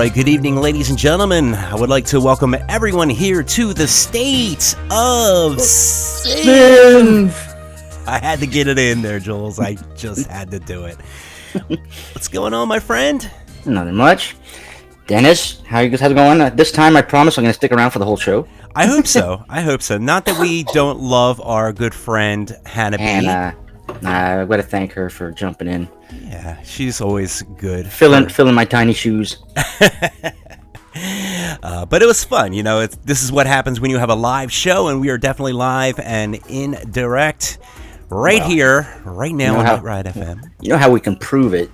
right, good evening, ladies and gentlemen. I would like to welcome everyone here to the State of Sin. I had to get it in there, Jules. I just had to do it. What's going on, my friend? Nothing much. Dennis, how's it going? This time, I promise I'm going to stick around for the whole show. I hope so. Not that we don't love our good friend, Hannah B. I've got to thank her for jumping in. Yeah, she's always good. Filling my tiny shoes. But it was fun. You know, this is what happens when you have a live show, and we are definitely live and in direct here, right now on Ollie Wride FM. You know how we can prove it?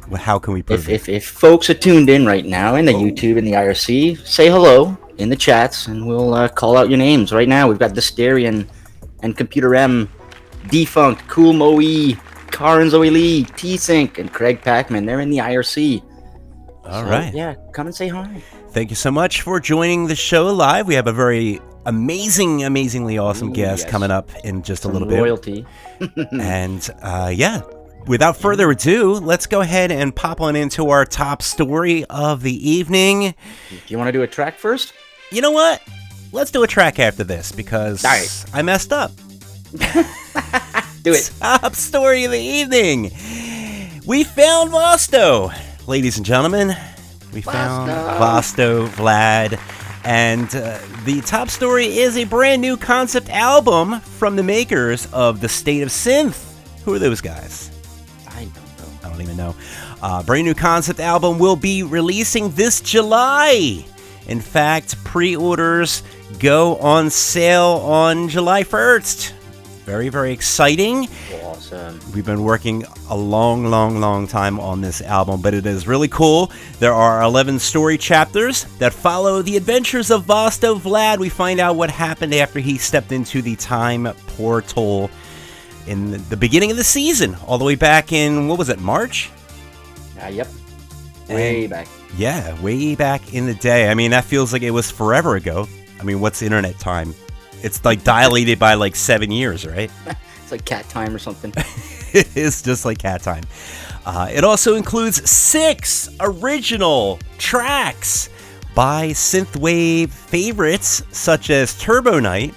Well, how can we prove it? If folks are tuned in right now in the YouTube and the IRC, say hello in the chats, and we'll call out your names right now. We've got Dysterian and Computer M, Defunct, Cool Moe, Karin Zoe Lee, T-Sync, and Craig Packman. They're in the IRC. All right. Yeah, come and say hi. Thank you so much for joining the show live. We have a very amazingly awesome guest coming up in just a little bit. Royalty. And without further ado, let's go ahead and pop on into our top story of the evening. Do you want to do a track first? You know what? Let's do a track after this because I messed up. Do it. Top story of the evening. We found Vosto. Ladies and gentlemen, we found Vosto Vlad. And the top story is a brand new concept album from the makers of the State of Synth. Who are those guys? I don't even know. Brand new concept album will be releasing this July. In fact, pre-orders go on sale on July 1st. Very, very exciting. Awesome. We've been working a long time on this album, but it is really cool. There are 11 story chapters that follow the adventures of Vosto Vlad. We find out what happened after he stepped into the time portal in the beginning of the season, all the way back in, what was it, March? Yep. Way back. Yeah, way back in the day. I mean, that feels like it was forever ago. I mean, what's internet time? It's like dilated by like 7 years, right? It's like cat time or something. It is just like cat time. It also includes 6 original tracks by synthwave favorites such as Turbo Knight,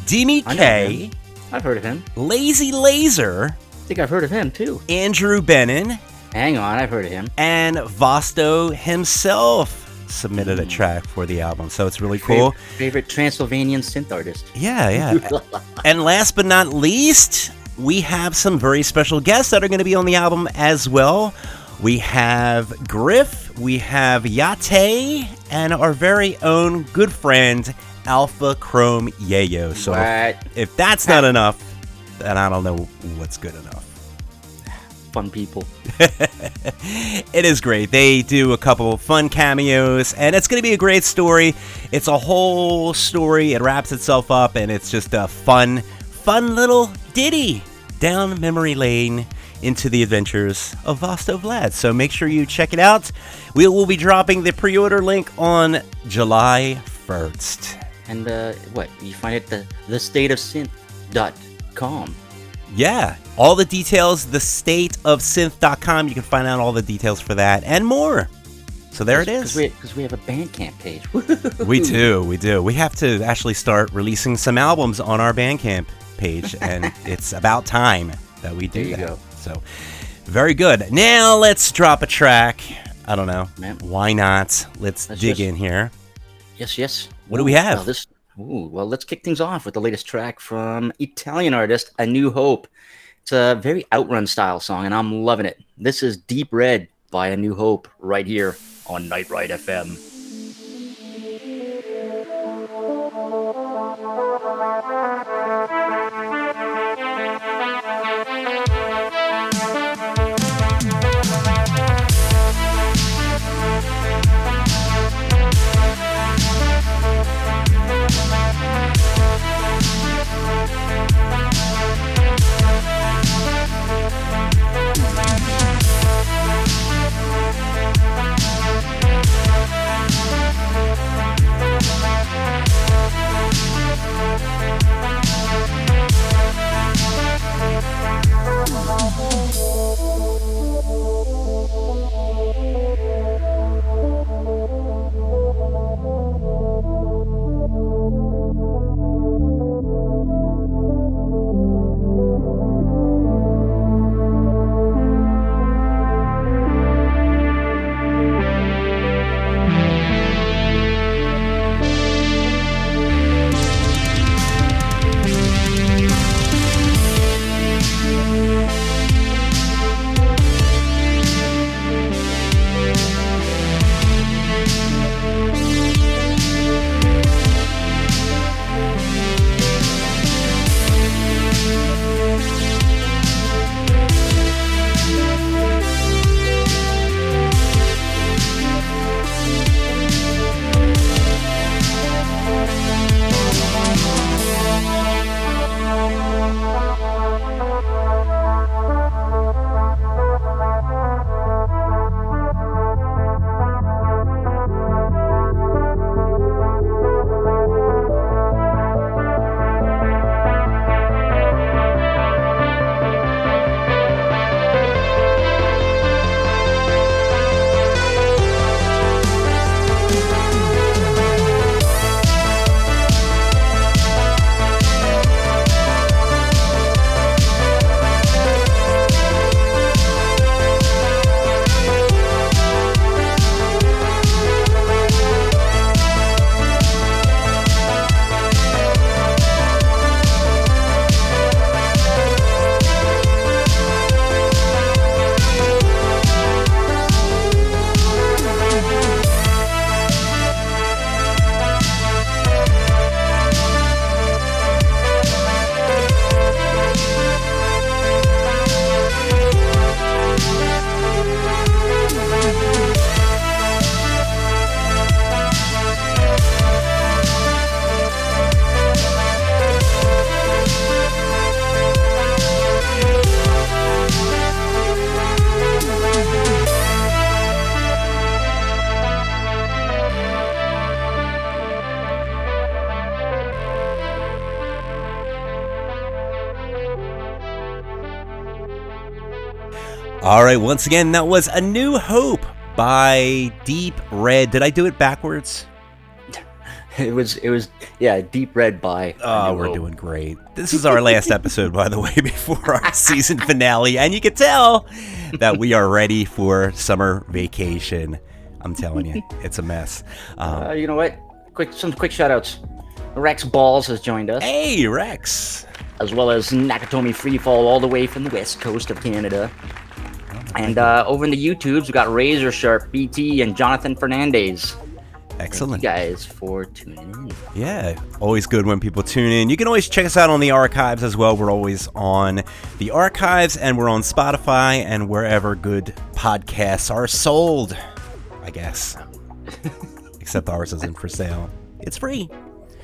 Demi K, I've heard of him. Lazy Laser. I think I've heard of him too. Andrew Benin. Hang on, I've heard of him. And Vosto himself submitted a track for the album, so it's really cool. Favorite Transylvanian synth artist. Yeah. And last but not least, we have some very special guests that are going to be on the album as well. We have Griff, we have Yate, and our very own good friend Alpha Chrome Yayo. So if that's not enough, then I don't know what's good enough. Fun people. It is great. They do a couple fun cameos, and it's going to be a great story. It's a whole story. It wraps itself up, and it's just a fun little ditty down memory lane into the adventures of Vosto Vlad. So make sure you check it out. We will be dropping the pre-order link on July 1st. And you find it at thestateofsynth.com. Yeah, all the details, thestateofsynth.com. You can find out all the details for that and more. So there it is. Because we have a Bandcamp page. We do. We have to actually start releasing some albums on our Bandcamp page, and it's about time that we do that. Go. So, very good. Now let's drop a track. I don't know. Why not? Let's dig in here. Yes. What do we have? Well, let's kick things off with the latest track from Italian artist A New Hope. It's a very Outrun style song, and I'm loving it. This is Deep Red by A New Hope right here on Night Ride FM. All right, once again, that was A New Hope by Deep Red. Did I do it backwards? It was Deep Red by. Oh, we're doing great. This is our last episode, by the way, before our season finale, and you can tell that we are ready for summer vacation. I'm telling you, it's a mess. You know what? Some quick shout-outs. Rex Balls has joined us. Hey, Rex. As well as Nakatomi Freefall all the way from the west coast of Canada. And over in the YouTubes, we got Razor Sharp BT and Jonathan Fernandez. Excellent. Thank you guys for tuning in. Yeah, always good when people tune in. You can always check us out on the archives as well. We're always on the archives, and we're on Spotify and wherever good podcasts are sold, I guess. Except ours isn't for sale. It's free.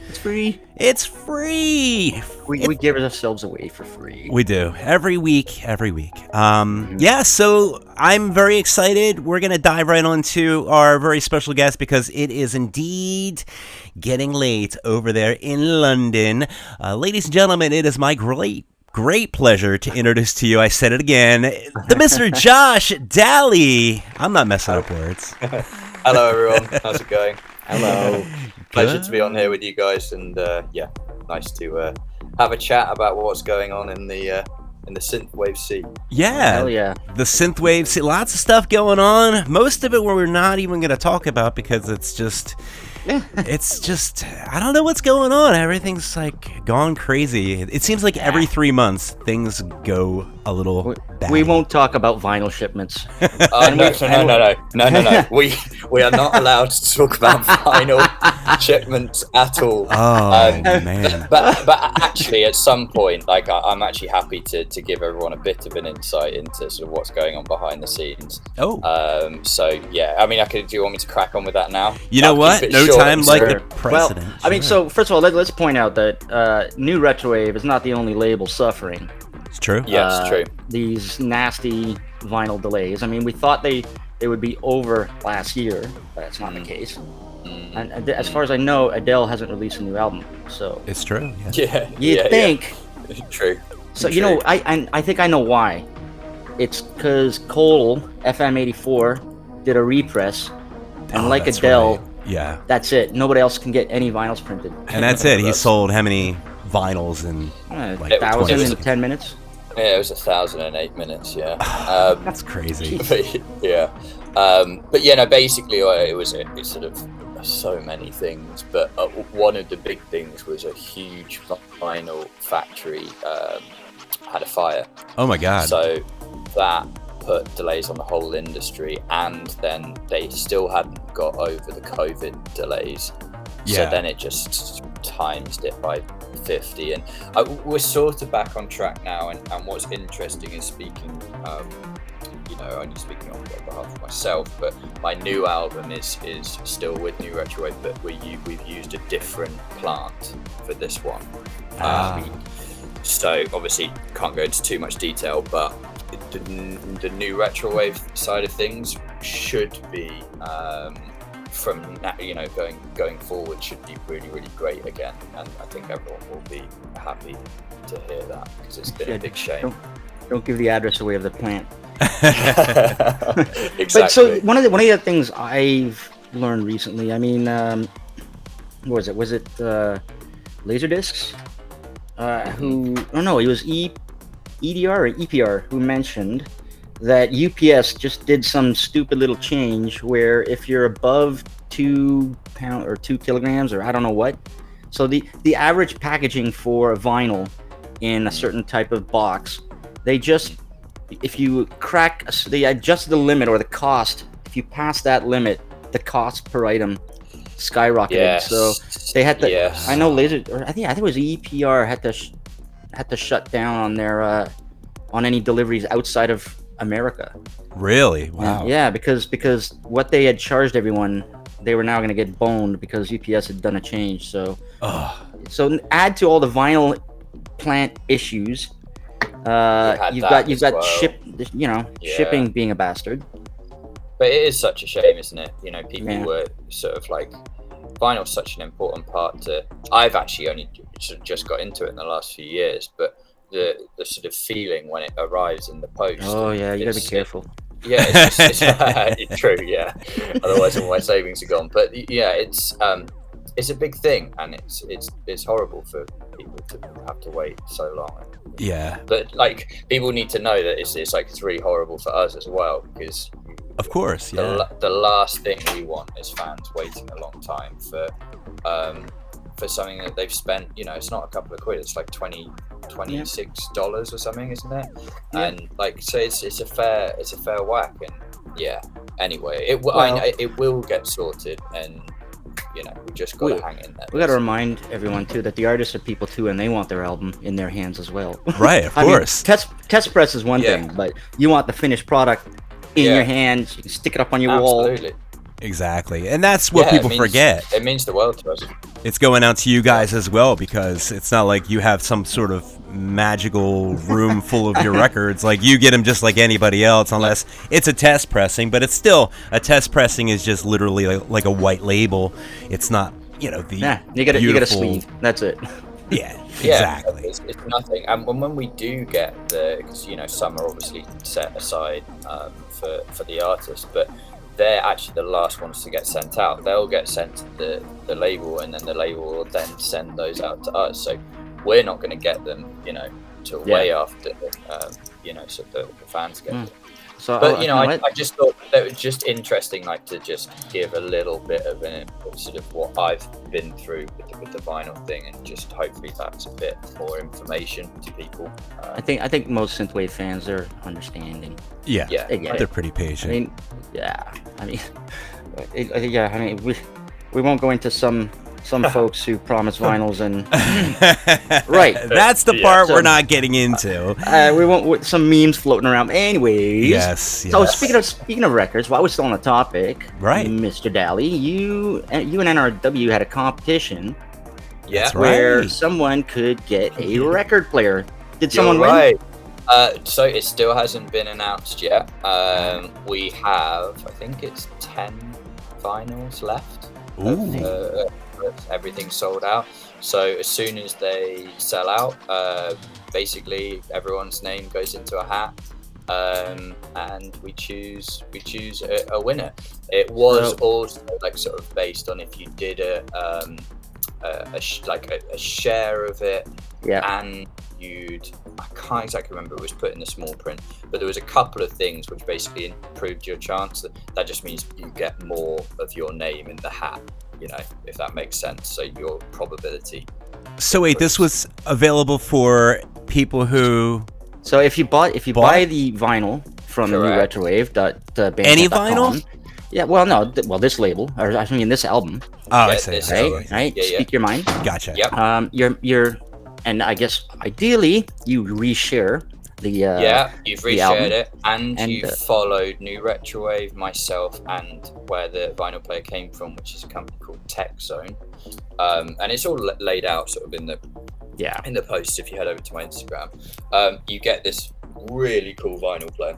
It's free. It's free. We give ourselves away for free. We do. Every week. Yeah, so I'm very excited. We're going to dive right on to our very special guest because it is indeed getting late over there in London. Ladies and gentlemen, it is my great pleasure to introduce to you, I said it again, the Mr. Josh Daly. I'm not messing up words. Hello, everyone. How's it going? Hello. Pleasure to be on here with you guys, and yeah, nice to have a chat about what's going on in the synthwave scene. Yeah, hell yeah. The synthwave scene, lots of stuff going on. Most of it we're not even going to talk about because it's just I don't know what's going on. Everything's like gone crazy. It seems like every 3 months things go a little bad. We won't talk about vinyl shipments. No. We are not allowed to talk about vinyl shipments at all. Oh man! But actually, at some point, like I'm actually happy to give everyone a bit of an insight into sort of what's going on behind the scenes. Oh. So yeah, I mean, do you want me to crack on with that now? You know what? No time like the president. Well, I mean, so first of all, let's point out that New Retrowave is not the only label suffering. It's true. Yeah, it's true. These nasty vinyl delays. I mean, we thought they would be over last year, but that's not the case. And as far as I know, Adele hasn't released a new album, so it's true. Yeah. You'd think. Yeah. True. So you know, I think I know why. It's because Cole FM84 did a repress, and like Adele, right. Yeah, that's it. Nobody else can get any vinyls printed. And that's it. He sold how many vinyls in like 1,000 in 10 minutes? Yeah, it was 1,008 minutes. Yeah, that's crazy. Yeah, but yeah, no. Basically, it's sort of so many things, but one of the big things was a huge vinyl factory had a fire. Oh my god! So that put delays on the whole industry, and then they still hadn't got over the COVID delays. Yeah. So then it just times it by 50, and we're sort of back on track now. And what's interesting is speaking, only speaking on behalf of myself, but my new album is still with New Retrowave, but we've used a different plant for this one. So obviously can't go into too much detail, but the New Retrowave side of things should be from going forward should be really, really great again, and I think everyone will be happy to hear that because it's been a big shame. Don't give the address away of the plant. Exactly. But so one of the other things I've learned recently, I mean, what was it? Was it Laserdiscs? It was EDR or EPR who mentioned that UPS just did some stupid little change where if you're above 2 pounds or 2 kilograms or I don't know what, so the average packaging for a vinyl in a certain type of box, they adjust the limit or the cost. If you pass that limit, the cost per item skyrocketed. Yes. So they had to. Yes. I know I think it was EPR had to shut down on their on any deliveries outside of America. Really? Wow. Yeah, because what they had charged everyone, they were now going to get boned because UPS had done a change. So, so add to all the vinyl plant issues. You've got shipping being a bastard. But it is such a shame, isn't it? People were sort of like, vinyl's such an important part to. I've actually only sort of just got into it in the last few years, but the sort of feeling when it arrives in the post. Oh yeah, you gotta be careful. Yeah, it's true. Yeah, otherwise all my savings are gone. But yeah, it's a big thing, and it's horrible for people to have to wait so long. Yeah. But like, people need to know that it's like it's really horrible for us as well, because Of course, yeah. the last thing we want is fans waiting a long time for something that they've spent. You know, it's not a couple of quid; it's like $26 or something, isn't it? Yeah. And like, so it's a fair whack. And yeah, anyway, it will get sorted, and you know, we just got to hang in there. We got to remind everyone too that the artists are people too, and they want their album in their hands as well. Right, of course. Mean, test press is one thing, but you want the finished product in your hands. You can stick it up on your wall. Exactly, and that's what people forget. It means the world to us. It's going out to you guys as well, because it's not like you have some sort of magical room full of your records. Like, you get them just like anybody else, unless it's a test pressing. But it's still, a test pressing is just literally like a white label. It's not, you know, the you get a sleeve. That's it. Yeah, exactly. It's nothing. And when we do get because you know, some are obviously set aside for the artist, but they're actually the last ones to get sent out. They'll get sent to the label, and then the label will then send those out to us. So we're not going to get them, you know, till way after, you know, so the fans get them. So, but you know, I just thought that was just interesting, like, to just give a little bit of sort of what I've been through with the vinyl thing, and just hopefully that's a bit more information to people. I think most synthwave fans are understanding. Yeah, they're pretty patient. I mean, we won't go into some folks who promise vinyls and right. That's the part we're not getting into. We won't some memes floating around. Anyways, yes. So speaking of records, while we're still on the topic, right, Mr. Daly, you and NRW had a competition, where someone could get a record player. Did someone win? Right. So it still hasn't been announced yet. We have, I think it's 10 vinyls left. Everything's sold out. So as soon as they sell out, basically everyone's name goes into a hat, and we choose a winner. It was also like sort of based on if you did a share of it, and I can't exactly remember, it was put in the small print, but there was a couple of things which basically improved your chance. That just means you get more of your name in the hat, you know, if that makes sense. So your probability. So wait, this was available for people who. So if you buy the vinyl from New Retrowave, any vinyl. Yeah, well, no, this label, or I mean this album. Oh, I see. Right. Speak your mind. Gotcha. Yep. You're, and I guess ideally you reshare the you've reshared it, and you followed New Retrowave, myself, and where the vinyl player came from, which is a company called Tech Zone, and it's all laid out sort of in the post. If you head over to my Instagram, you get this really cool vinyl player.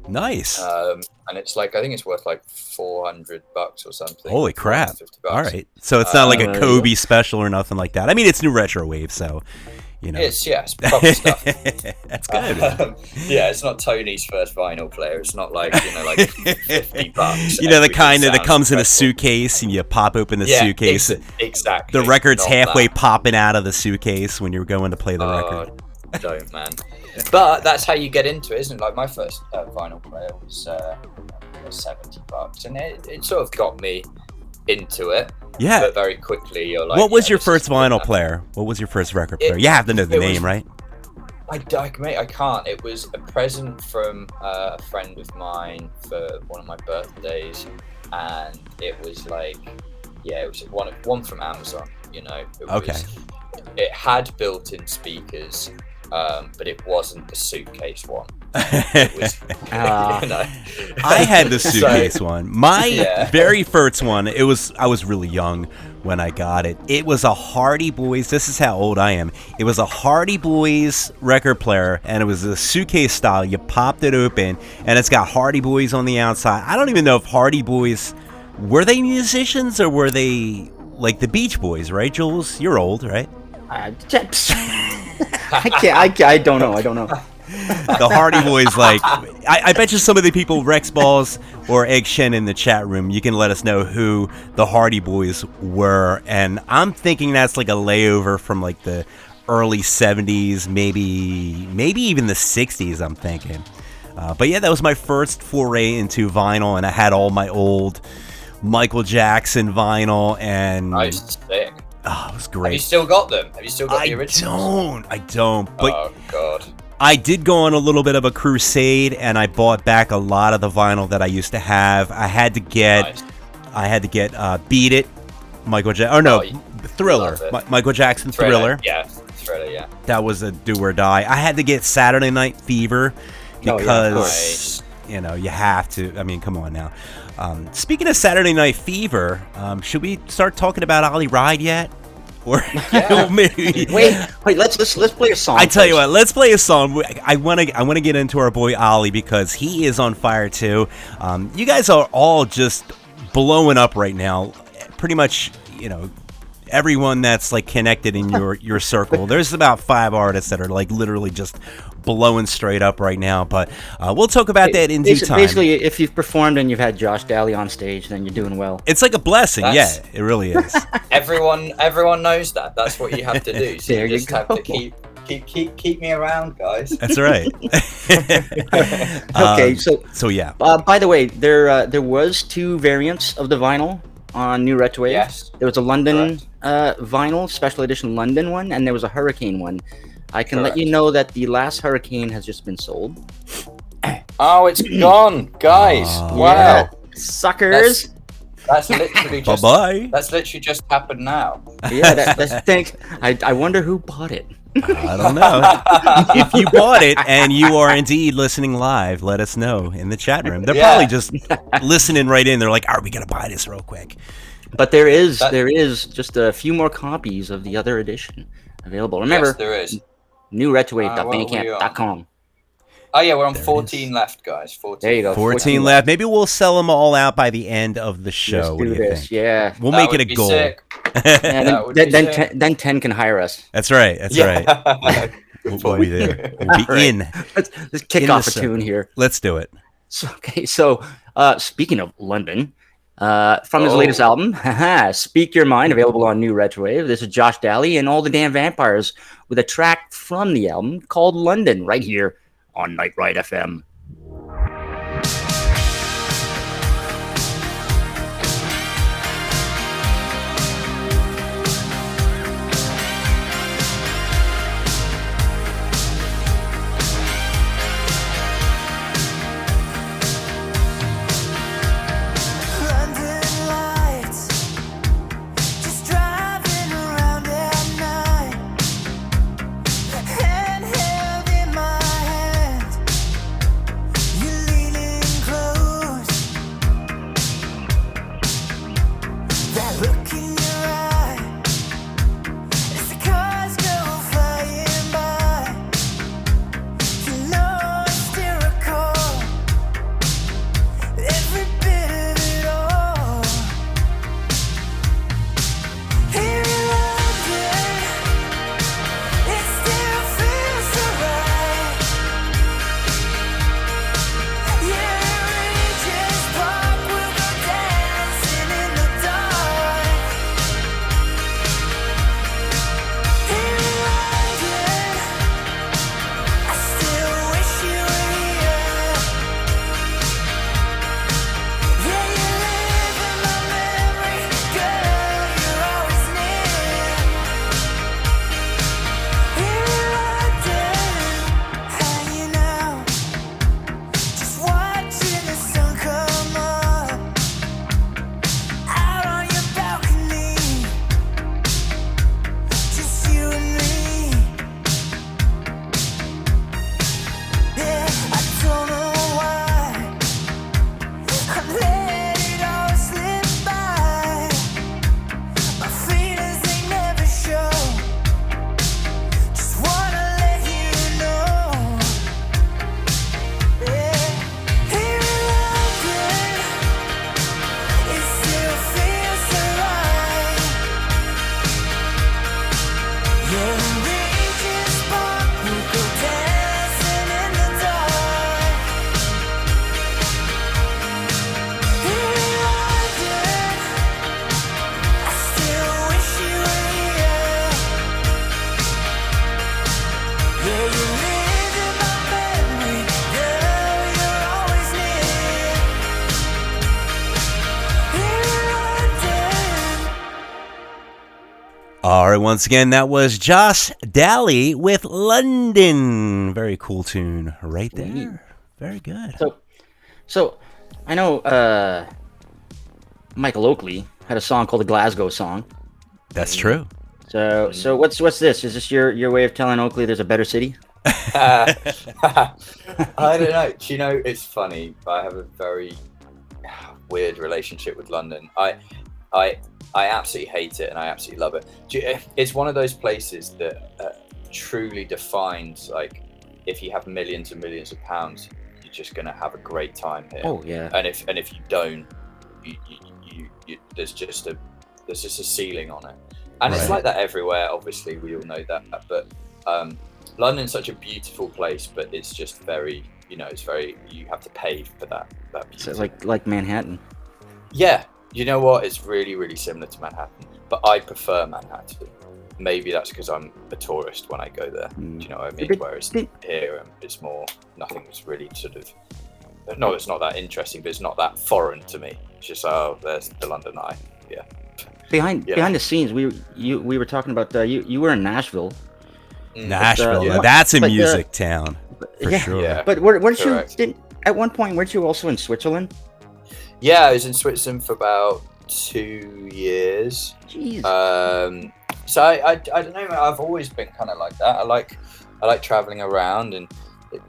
Nice. And it's like, I think it's worth like $400 or something. Holy crap! All right, so it's not like a Kobe special or nothing like that. I mean, it's New Retrowave, so. You know. It's proper stuff. That's good. It's not Tony's first vinyl player. It's not like, you know, like $50. You know, the kind that comes in a suitcase, and you pop open the suitcase. Exactly. The record's halfway popping out of the suitcase when you're going to play the record. Don't, man. But that's how you get into it, isn't it? Like, my first vinyl player was $70, and it sort of got me into it. Yeah. But very quickly, you're like. What was your first vinyl player? What was your first record player? You have to know the name, right? I can't. It was a present from a friend of mine for one of my birthdays, and it was like, it was one from Amazon. You know. It had built-in speakers, but it wasn't the suitcase one. It was, you know. I had the suitcase one. My very first one. I was really young when I got it. It was a Hardy Boys. This is how old I am. It was a Hardy Boys record player, and it was a suitcase style. You popped it open, and it's got Hardy Boys on the outside. I don't even know if Hardy Boys were they musicians or were they like the Beach Boys, right, Jules? You're old, right? I can't. I don't know. The Hardy Boys, like, I bet you some of the people, Rex Balls or Egg Shen in the chat room, you can let us know who the Hardy Boys were. And I'm thinking that's like a layover from like the early 70s, maybe even the 60s, I'm thinking. But yeah, that was my first foray into vinyl, and I had all my old Michael Jackson vinyl, and Nice, sick. Oh, it was great. Have you still got them? Have you still got the originals? I don't. But oh God. I did go on a little bit of a crusade, and I bought back a lot of the vinyl that I used to have. I had to get Beat It, Michael Jackson. Or no, Thriller, Michael Jackson Thriller. Yeah, Thriller. Yeah. That was a do or die. I had to get Saturday Night Fever because you know you have to. I mean, come on now. Speaking of Saturday Night Fever, should we start talking about Ollie Wride yet? Or maybe wait. Let's play a song. I tell you what, let's play a song. I want to get into our boy Ollie because he is on fire too. You guys are all just blowing up right now. Pretty much, you know, everyone that's like connected in your circle. There's about 5 artists that are like literally just blowing straight up right now. But we'll talk about that in due time. Basically, if you've performed and you've had Josh Daly on stage, then you're doing well. It's like a blessing. Yeah, it really is. Everyone knows that. That's what you have to do. So There you just you have go. to keep me around, guys. That's right. Okay, so yeah. by the way, there was 2 variants of the vinyl on New Retrowave. Yes. There was a London vinyl, special edition London one, and there was a Hurricane one. I can let you know that the last Hurricane has just been sold. Oh, it's gone, guys! Wow, Yeah, suckers. that's literally just Bye-bye. That's literally just happened now. Yeah, that's the thing. I wonder who bought it. I don't know. If you bought it and you are indeed listening live, let us know in the chat room. They're probably just listening right in. They're like, "Are we gonna buy this real quick?" But there is just a few more copies of the other edition available. Remember, Yes, there is. newretrowave.bandcamp.com. Oh yeah, we're on 14 left, guys. 14. There you go. 14 left. Maybe we'll sell them all out by the end of the show. Let's What do do you this. think? Yeah. We'll That make it would a be goal. sick. And That would be sick. then 10 can hire us. That's right. That's right. We'll be there. We'll be All right. in. Let's kick In off the a tune here. Let's do it. So speaking of London, from his latest album, Speak Your Mind, available on New Retrowave, this is Josh Daly and All the Damn Vampires with a track from the album called London, right here on Night Ride FM. All right, once again, that was Josh Daly with London. Very cool tune right there. Very good. So I know Michael Oakley had a song called the Glasgow Song. That's true. So what's this? Is this your way of telling Oakley there's a better city? I don't know. Do you know, it's funny. I have a very weird relationship with London. I absolutely hate it and I absolutely love it. It's one of those places that truly defines, like, if you have millions and millions of pounds, you're just going to have a great time here. Oh yeah. And if you don't, you there's just a ceiling on it. And It's like that everywhere. Obviously, we all know that. But London's such a beautiful place, but it's just very, it's very. You have to pay for that beauty. So like Manhattan. Yeah. You know what? It's really, really similar to Manhattan, but I prefer Manhattan. Maybe that's because I'm a tourist when I go there. Do you know what I mean? Whereas here, it's more, nothing's really sort of, no, it's not that interesting, but it's not that foreign to me. It's just, oh, there's the London Eye. Yeah. Behind the scenes, we were talking about you were in Nashville. Nashville, that's a music town for sure. Yeah. But weren't you at one point? Weren't you also in Switzerland? Yeah, I was in Switzerland for about 2 years. Jeez. So I don't know. I've always been kind of like that. I like traveling around and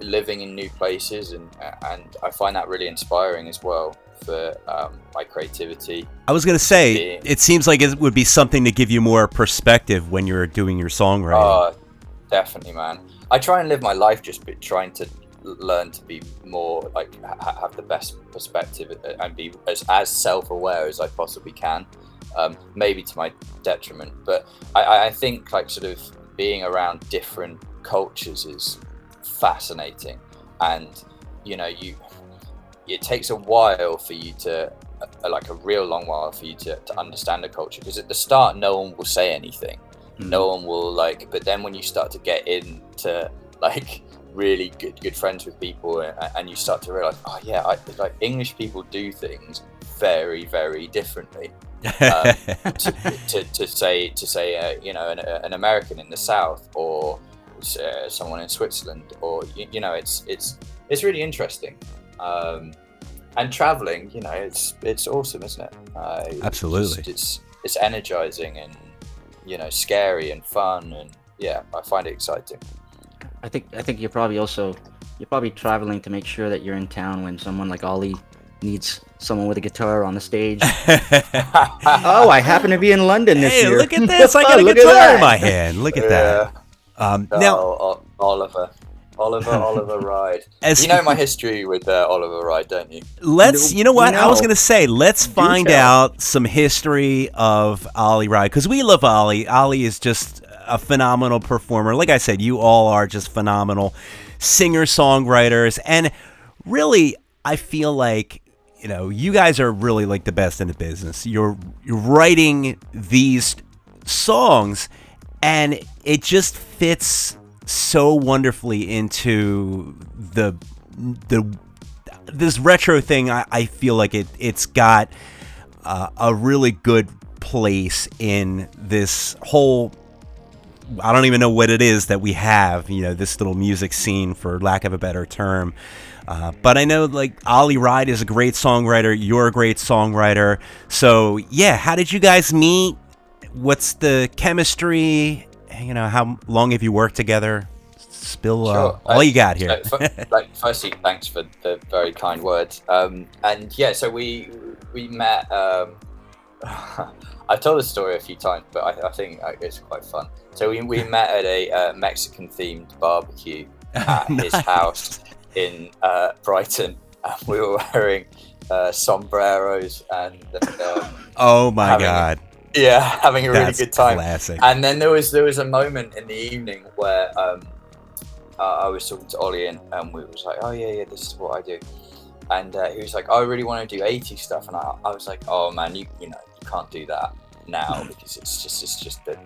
living in new places, and I find that really inspiring as well for my creativity. I was gonna say, it seems like it would be something to give you more perspective when you're doing your songwriting. Oh, definitely, man. I try and live my life just trying to learn to be more, like, have the best perspective and be as self-aware as I possibly can. Maybe to my detriment, but I think, like, sort of being around different cultures is fascinating, and it takes a while for you to like a real long while for you to understand a culture, because at the start no one will say anything. No one will, like, but then when you start to get into, like, really good friends with people, and you start to realize, oh yeah, like, English people do things very, very differently to say an American in the South, or someone in Switzerland, or it's really interesting. And traveling, it's awesome, isn't it? Absolutely. It's energizing and scary and fun, and I find it exciting. I think you're probably traveling to make sure that you're in town when someone like Ollie needs someone with a guitar on the stage. Oh, I happen to be in London this year. Hey, look at this! I got a guitar in my hand. Look at that. Now, Oliver Wride. You know my history with Oliver Wride, don't you? You know what? I was going to say, let's find out some history of Ollie Wride, because we love Ollie. Ollie is just a phenomenal performer. Like I said, you all are just phenomenal singer-songwriters, and really, I feel like, you guys are really, like, the best in the business. You're writing these songs, and it just fits so wonderfully into this retro thing. I feel like it's got a really good place in this whole, I don't even know what it is that we have, this little music scene, for lack of a better term. But I know, like, Ollie Wride is a great songwriter. You're a great songwriter. So yeah, how did you guys meet? What's the chemistry? How long have you worked together? Spill all you got here. Firstly, thanks for the very kind words. So we met. I've told the story a few times, but I think it's quite fun. So we met at a Mexican themed barbecue at his house in Brighton. We were wearing sombreros and oh my god. having a really That's good time. classic. And then there was a moment in the evening where I was talking to Ollie, and we was like, oh yeah, this is what I do. And he was like, oh, I really want to do 80s stuff. And I was like, oh man, you can't do that now, because it's just that,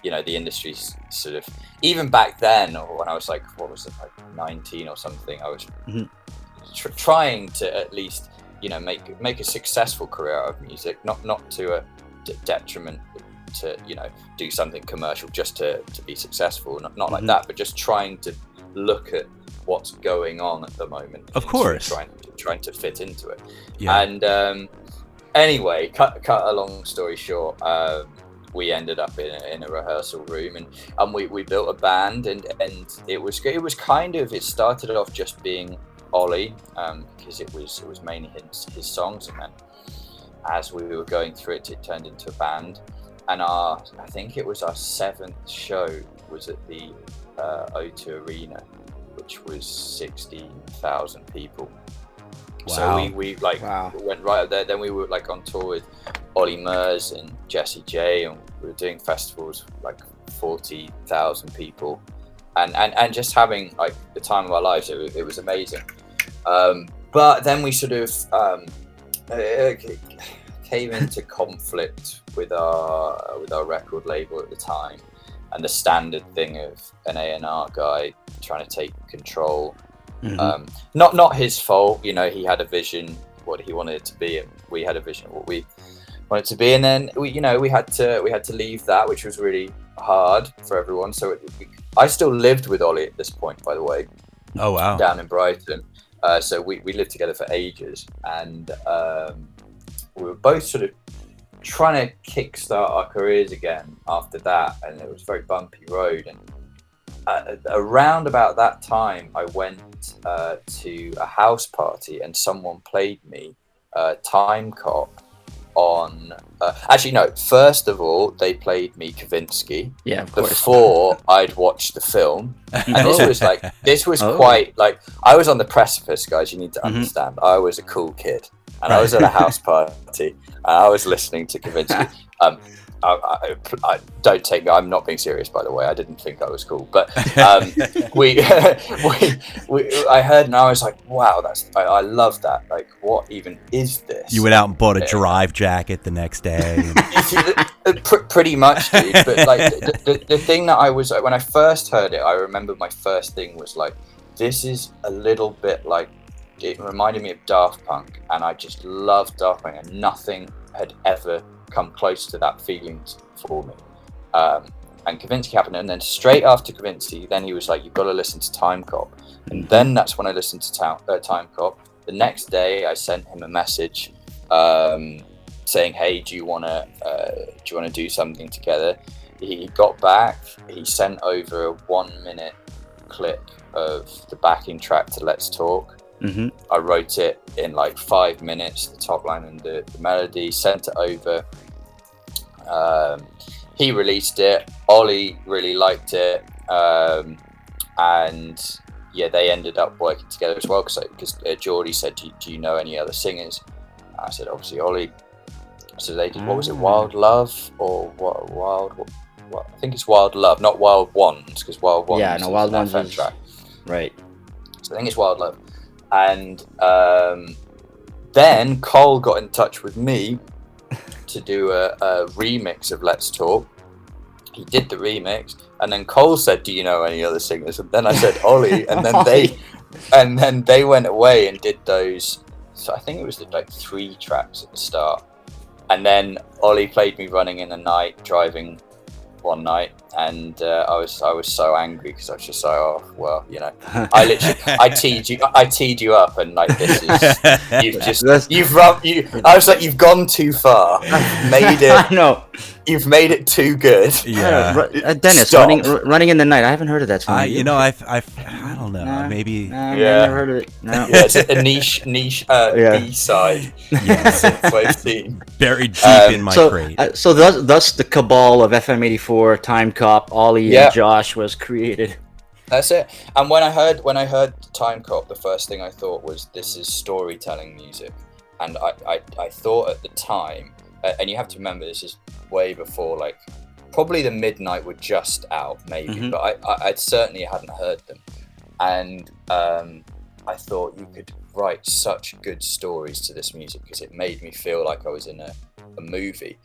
the industry's sort of, even back then, or when I was like, what was it, like 19 or something, I was trying to at least, make a successful career out of music, not to a detriment to, do something commercial just to be successful, not like that, but just trying to look at what's going on at the moment. Of course. Trying to fit into it. Yeah. And anyway, cut a long story short, we ended up in a rehearsal room, and we built a band, and it was kind of, it started off just being Ollie, because it was mainly his songs, and then as we were going through it turned into a band. And I think it was our 7th show was at the O2 Arena, which was 16,000 people. Wow. So we went right up there. Then we were like on tour with Ollie Murs and Jessie J, and we were doing festivals with like 40,000 people, and just having like the time of our lives. It was amazing. But then we sort of came into conflict with our record label at the time, and the standard thing of an A&R guy trying to take control. Not his fault, he had a vision what he wanted it to be, and we had a vision of what we wanted it to be, and then we had to leave that, which was really hard for everyone. So I still lived with Ollie at this point, by the way. Oh wow. Down in Brighton. So we lived together for ages, and we were both sort of trying to kickstart our careers again after that, and it was a very bumpy road. And around about that time, I went to a house party, and someone played me Time Cop on actually no, first of all they played me Kavinsky, of course, before I'd watched the film. And this was quite like, I was on the precipice, guys, you need to understand. I was a cool kid, and I was at a house party, and I was listening to Kavinsky. I don't take me, I'm not being serious, by the way. I didn't think I was cool, but I heard, and I was like, wow, I love that. Like, what even is this? You went out and bought a Drive jacket the next day. Pretty much, dude. But like the thing that I was, when I first heard it, I remember my first thing was like, this is a little bit like, it reminded me of Daft Punk, and I just loved Daft Punk, and nothing had ever come close to that feeling for me. And Kavinsky happened, and then straight after Kavinsky, then he was like, you've got to listen to Time Cop. And then that's when I listened to Time Cop. The next day I sent him a message saying, hey, do you want to do something together? He got back, he sent over a 1-minute clip of the backing track to Let's Talk. I wrote it in like 5 minutes, the top line and the melody, sent it over. He released it. Ollie really liked it, and yeah, they ended up working together as well, because Geordie said, do you know any other singers? I said, obviously Ollie. So they did, what was it, Wild Love, or what? I think it's Wild Love, not Wild Ones, because Wild Ones Wild Ones is track. Right. So I think it's Wild Love. And then Cole got in touch with me to do a remix of Let's Talk. He did the remix, and then Cole said, do you know any other singers? And then I said Ollie, and then they went away and did those. So I think it was like 3 tracks at the start, and then Ollie played me Running in the Night, driving one night, and I was so angry, because I was just like, oh well, I teed you up, and like, this is I was like, you've gone too far, you've made it I know, you've made it too good. Dennis, running in the Night, I haven't heard of that song. I don't know, maybe I've never heard of it. No. Yeah, it's a niche B-side. Buried deep in my crate. So thus the cabal of FM84, Time Cop, Ollie, and Josh was created. That's it. And when I heard Time Cop, the first thing I thought was, this is storytelling music. And I thought at the time, and you have to remember this is way before like probably the Midnight were just out maybe, but I certainly hadn't heard them, and I thought you could write such good stories to this music because it made me feel like I was in a movie.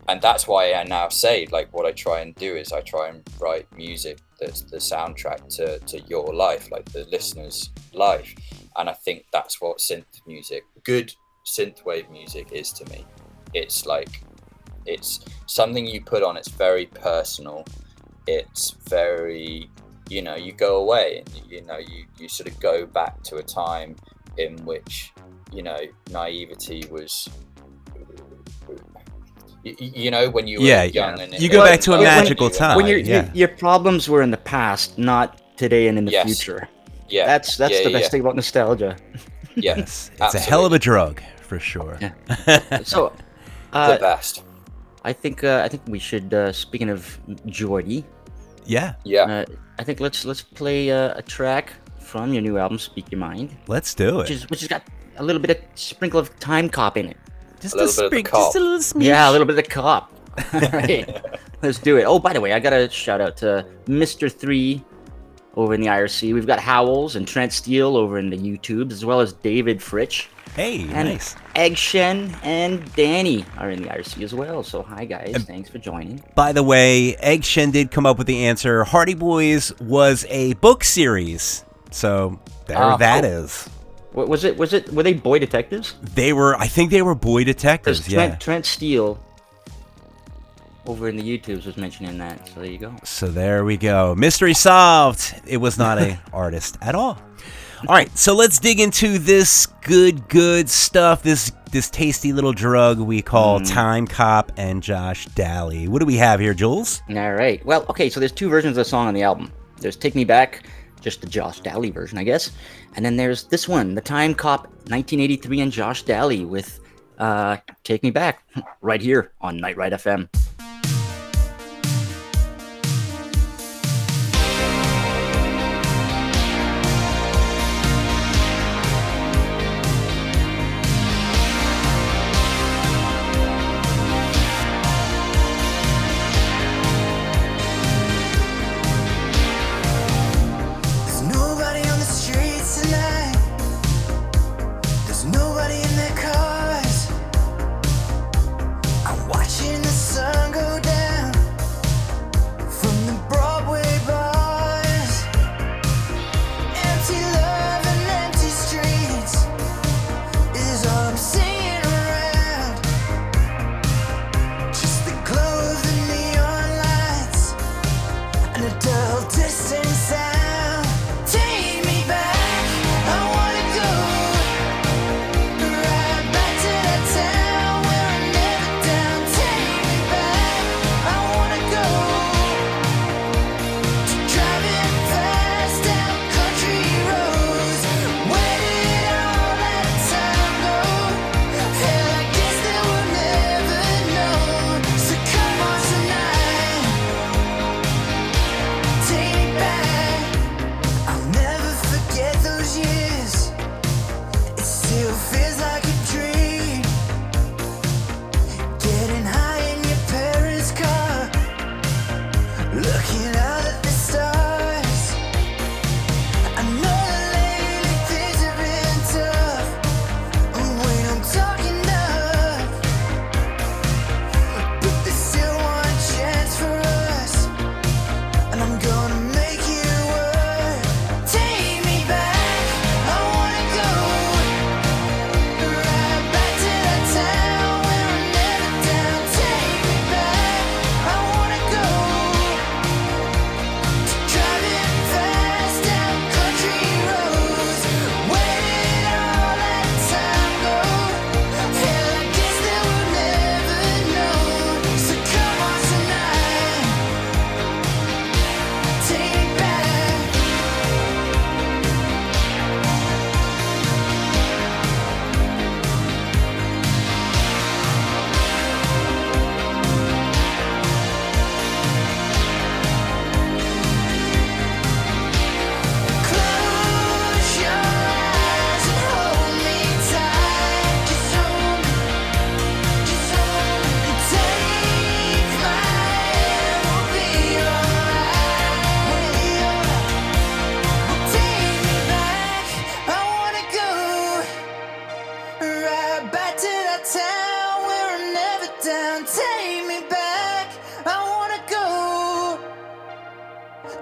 And that's why I now say, like, what I try and do is I try and write music that's the soundtrack to your life, like the listener's life. And I think that's what synth music, good synthwave music is to me. It's like, it's something you put on, it's very personal. It's very, you know, you go away and, you know, you sort of go back to a time in which, you know, naivety was... You know, when you were young, and you go back to a magical time. When your problems were in the past, not today and in the future. Yeah, that's the best thing about nostalgia. Yes, it's a hell of a drug for sure. Yeah. So, the best. I think we should. Speaking of Jordy, yeah. I think let's play a track from your new album, Speak Your Mind. Let's do it. Which has got a little bit of sprinkle of time cop in it. Just a little smidge. Yeah, a little bit of cop. All right, let's do it. Oh, by the way, I got a shout out to Mr. 3 over in the IRC. We've got Howells and Trent Steele over in the YouTube, as well as David Fritsch. Hey, and nice. Egg Shen and Danny are in the IRC as well. So hi guys, thanks for joining. By the way, Egg Shen did come up with the answer. Hardy Boys was a book series. So there that is. What was it? Were they boy detectives? I think they were boy detectives. Trent Steele over in the YouTubes was mentioning that. So there you go. So there we go. Mystery solved. It was not an artist at all. All right, so let's dig into this good stuff. This tasty little drug we call Time Cop and Josh Daly. What do we have here, Jules? All right. Well, okay. So there's two versions of the song on the album. There's Take Me Back, just the Josh Daly version, I guess. And then there's this one, the Time Cop 1983 and Josh Daly with Take Me Back, right here on Night Ride FM.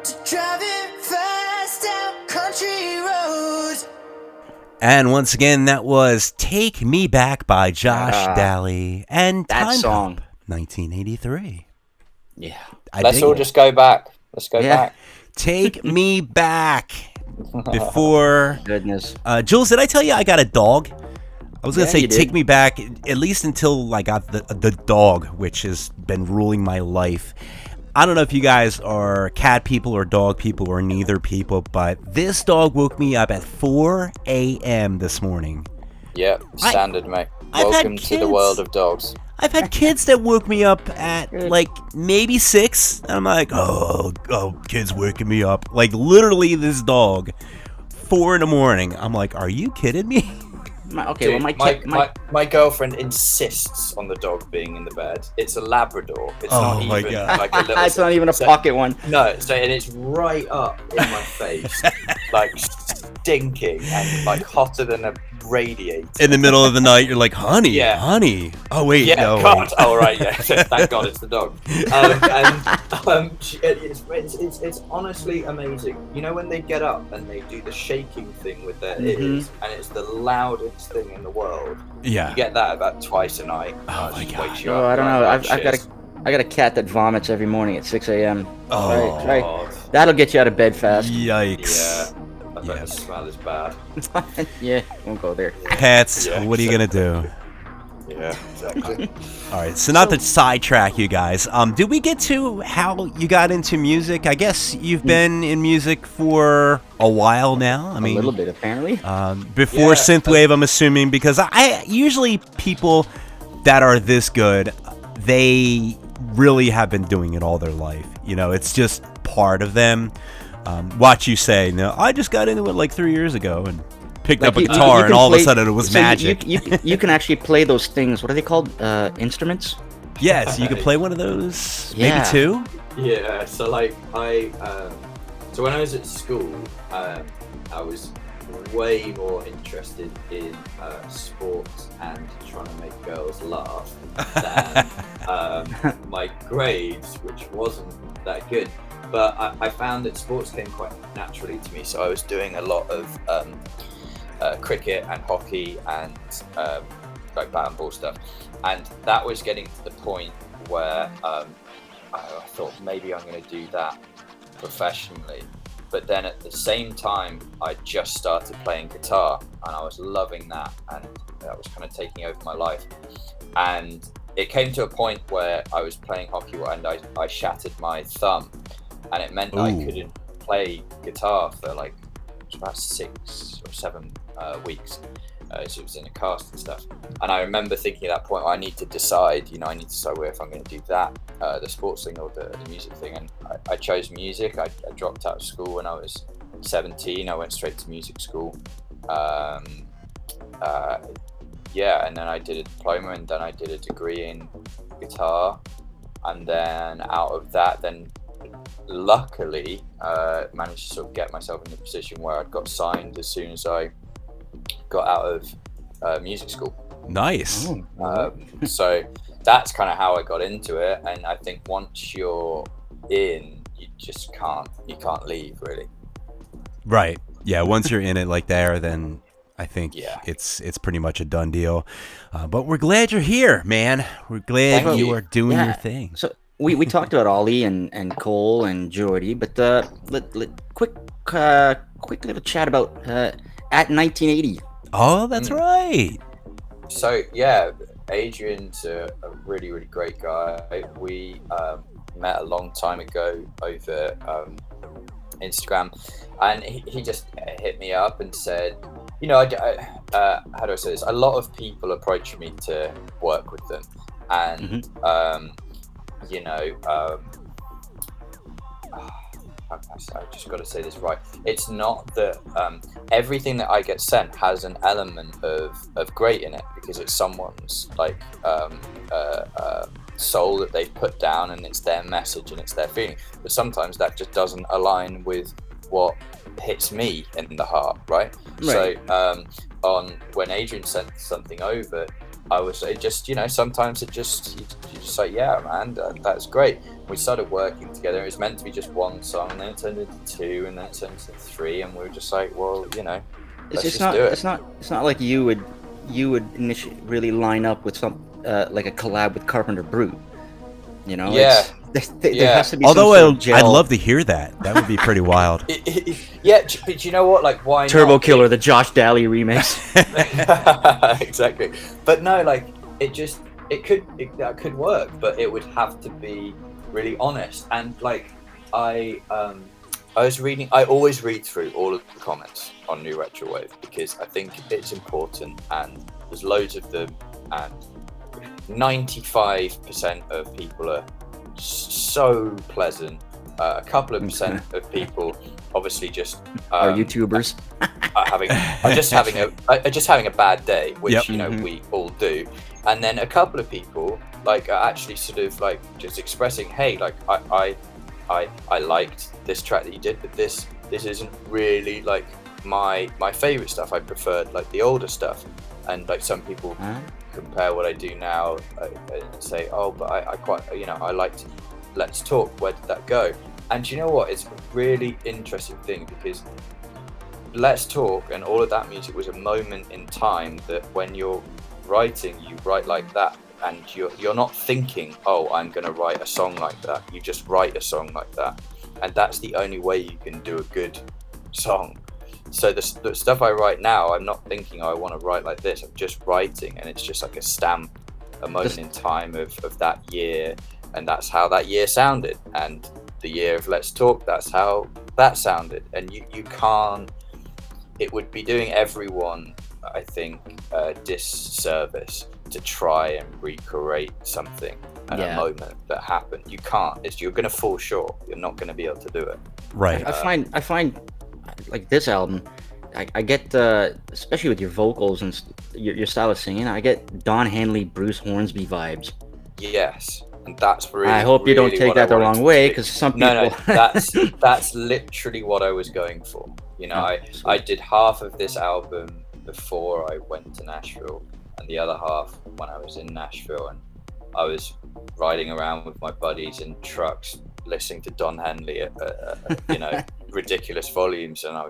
Driving fast down country roads. And once again, that was Take Me Back by Josh Daly and that Time song. Cop, 1983. Yeah. Let's all just go back. Let's go back. Take Me Back. Before... Goodness. Jules, did I tell you I got a dog? I was going to say you did. take me back at least until I got the dog, which has been ruling my life. I don't know if you guys are cat people or dog people or neither people, but this dog woke me up at 4 a.m. this morning. Yep, standard, mate. I've had Welcome to the kids. world of dogs. I've had kids that woke me up at like maybe 6, and I'm like, oh, kids waking me up. Like literally this dog, 4 in the morning. I'm like, are you kidding me? Dude, my girlfriend insists on the dog being in the bed. It's a Labrador. It's not even like a little. It's not even a pocket one. No, so and it's right up in my face, like stinking and like hotter than a radiator. In the middle of the night, you're like, honey, Yeah. honey. Oh wait, Yeah, no. God. Wait. Oh right, yeah. Thank God it's the dog. It's honestly amazing. You know when they get up and they do the shaking thing with their ears, and it's the loudest thing in the world. Yeah. You get that about twice a night. Oh my God. Wakes you Oh, up, I don't know. like, I got a cat that vomits every morning at 6 a.m. Oh. Right. That'll get you out of bed fast. Yikes. Yeah. I bet the smell is bad. Yeah, won't go there. Pets, Yeah, what are you going to do? Yeah, exactly. All right, so not to sidetrack you guys. Did we get to how you got into music? I guess you've been in music for a while now. I mean, a little bit, apparently. Before synthwave, I'm assuming, because I usually people that are this good, they really have been doing it all their life. You know, it's just part of them. Watch you say, no, I just got into it like 3 years ago and picked up a guitar, and all of a sudden it was magic. You can actually play those things. What are they called? Instruments? Yes, you could play one of those. Yeah. Maybe 2. Yeah, so like so when I was at school, I was way more interested in sports and trying to make girls laugh than my grades, which wasn't that good. But I found that sports came quite naturally to me, so I was doing a lot of cricket and hockey and like bat and ball stuff, and that was getting to the point where I thought maybe I'm going to do that professionally. But then at the same time, I just started playing guitar, and I was loving that, and that was kind of taking over my life. And it came to a point where I was playing hockey, and I shattered my thumb, and it meant I couldn't play guitar for like about 6 or 7 weeks. So it was in a cast and stuff. And I remember thinking at that point, I need to decide, I need to decide if I'm going to do that, the sports thing or the music thing. And I chose music. I dropped out of school when I was 17. I went straight to music school. And then I did a diploma, and then I did a degree in guitar. And then out of that, then luckily managed to sort of get myself in the position where I'd got signed as soon as I got out of music school. Nice. So that's kind of how I got into it, and I think once you're in, you just can't leave, really. Right. Yeah, once you're in it like there, then I think it's pretty much a done deal. But we're glad you're here, man. We're glad you are doing your thing. So we talked about Ollie and Cole and Jordy, but quick little chat about at 1980. Oh, that's right. So yeah, Adrian's a really, really great guy. We met a long time ago over Instagram, and he just hit me up and said, how do I say this? A lot of people approach me to work with them, and I just got to say this right. It's not that everything that I get sent has an element of great in it, because it's someone's like soul that they've put down, and it's their message and it's their feeling. But sometimes that just doesn't align with what hits me in the heart, right? So when Adrian sent something over, I was just, sometimes it just, you just say, yeah, man, that's great. we started working together. It was meant to be just one song, and then it turned into two, and then it turned into three, and we were just like, well, you know, let's just do it. It's not like you would initially really line up with some like a collab with Carpenter Brute. You know, Yeah. There has to be Although some sort of I'd gel. love to hear that. That would be pretty wild. Yeah, but you know what? Like, why Turbo not? Killer, the Josh Daly remix. Exactly. But no, like, that could work, but it would have to be really honest. And like, I always read through all of the comments on New Retro Wave because I think it's important, and there's loads of them, and 95% of people are so pleasant. A couple of percent of people obviously just Are YouTubers? are just having a bad day, which Yep. you know we all do. And then a couple of people like are actually sort of like just expressing, hey, like I liked this track that you did, but this isn't really like my favorite stuff. I preferred like the older stuff. And like some people compare what I do now and say, oh, but I quite, you know, I liked Let's Talk. Where did that go? And you know what? It's a really interesting thing because Let's Talk and all of that music was a moment in time that when you're writing, you write like that, and you're not thinking, oh, I'm going to write a song like that. You just write a song like that, and that's the only way you can do a good song. So the stuff I write now, I'm not thinking, oh, I want to write like this. I'm just writing, and it's just like a stamp, a moment in time of that year, and that's how that year sounded. And the year of Let's Talk, that's how that sounded. And you can't. It would be doing everyone, I think, a disservice to try and recreate something at a moment that happened. You can't. You're going to fall short. You're not going to be able to do it. Right. I find like this album, I get especially with your vocals and your style of singing, I get Don Henley, Bruce Hornsby vibes. Yes, and that's really. I hope you don't take that the wrong way, because some people. No, that's literally what I was going for. You know, I did half of this album before I went to Nashville, and the other half when I was in Nashville, and I was riding around with my buddies in trucks, listening to Don Henley at you know, ridiculous volumes, and I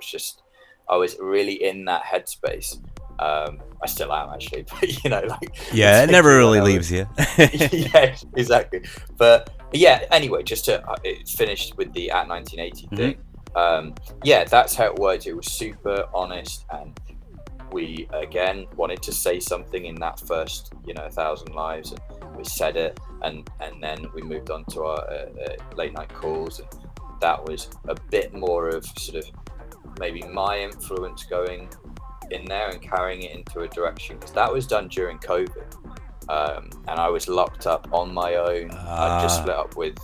was really in that headspace. I still am actually, but you know, like, yeah, it never really leaves you. Yeah, exactly. But yeah, anyway, just to it finished with the at 1980 thing. Yeah, that's how it worked. It was super honest, and we again wanted to say something in that first, you know, 1,000 Lives, and we said it, and then we moved on to our late night calls, and that was a bit more of sort of maybe my influence going in there and carrying it into a direction, because that was done during COVID, and I was locked up on my own. I just split up with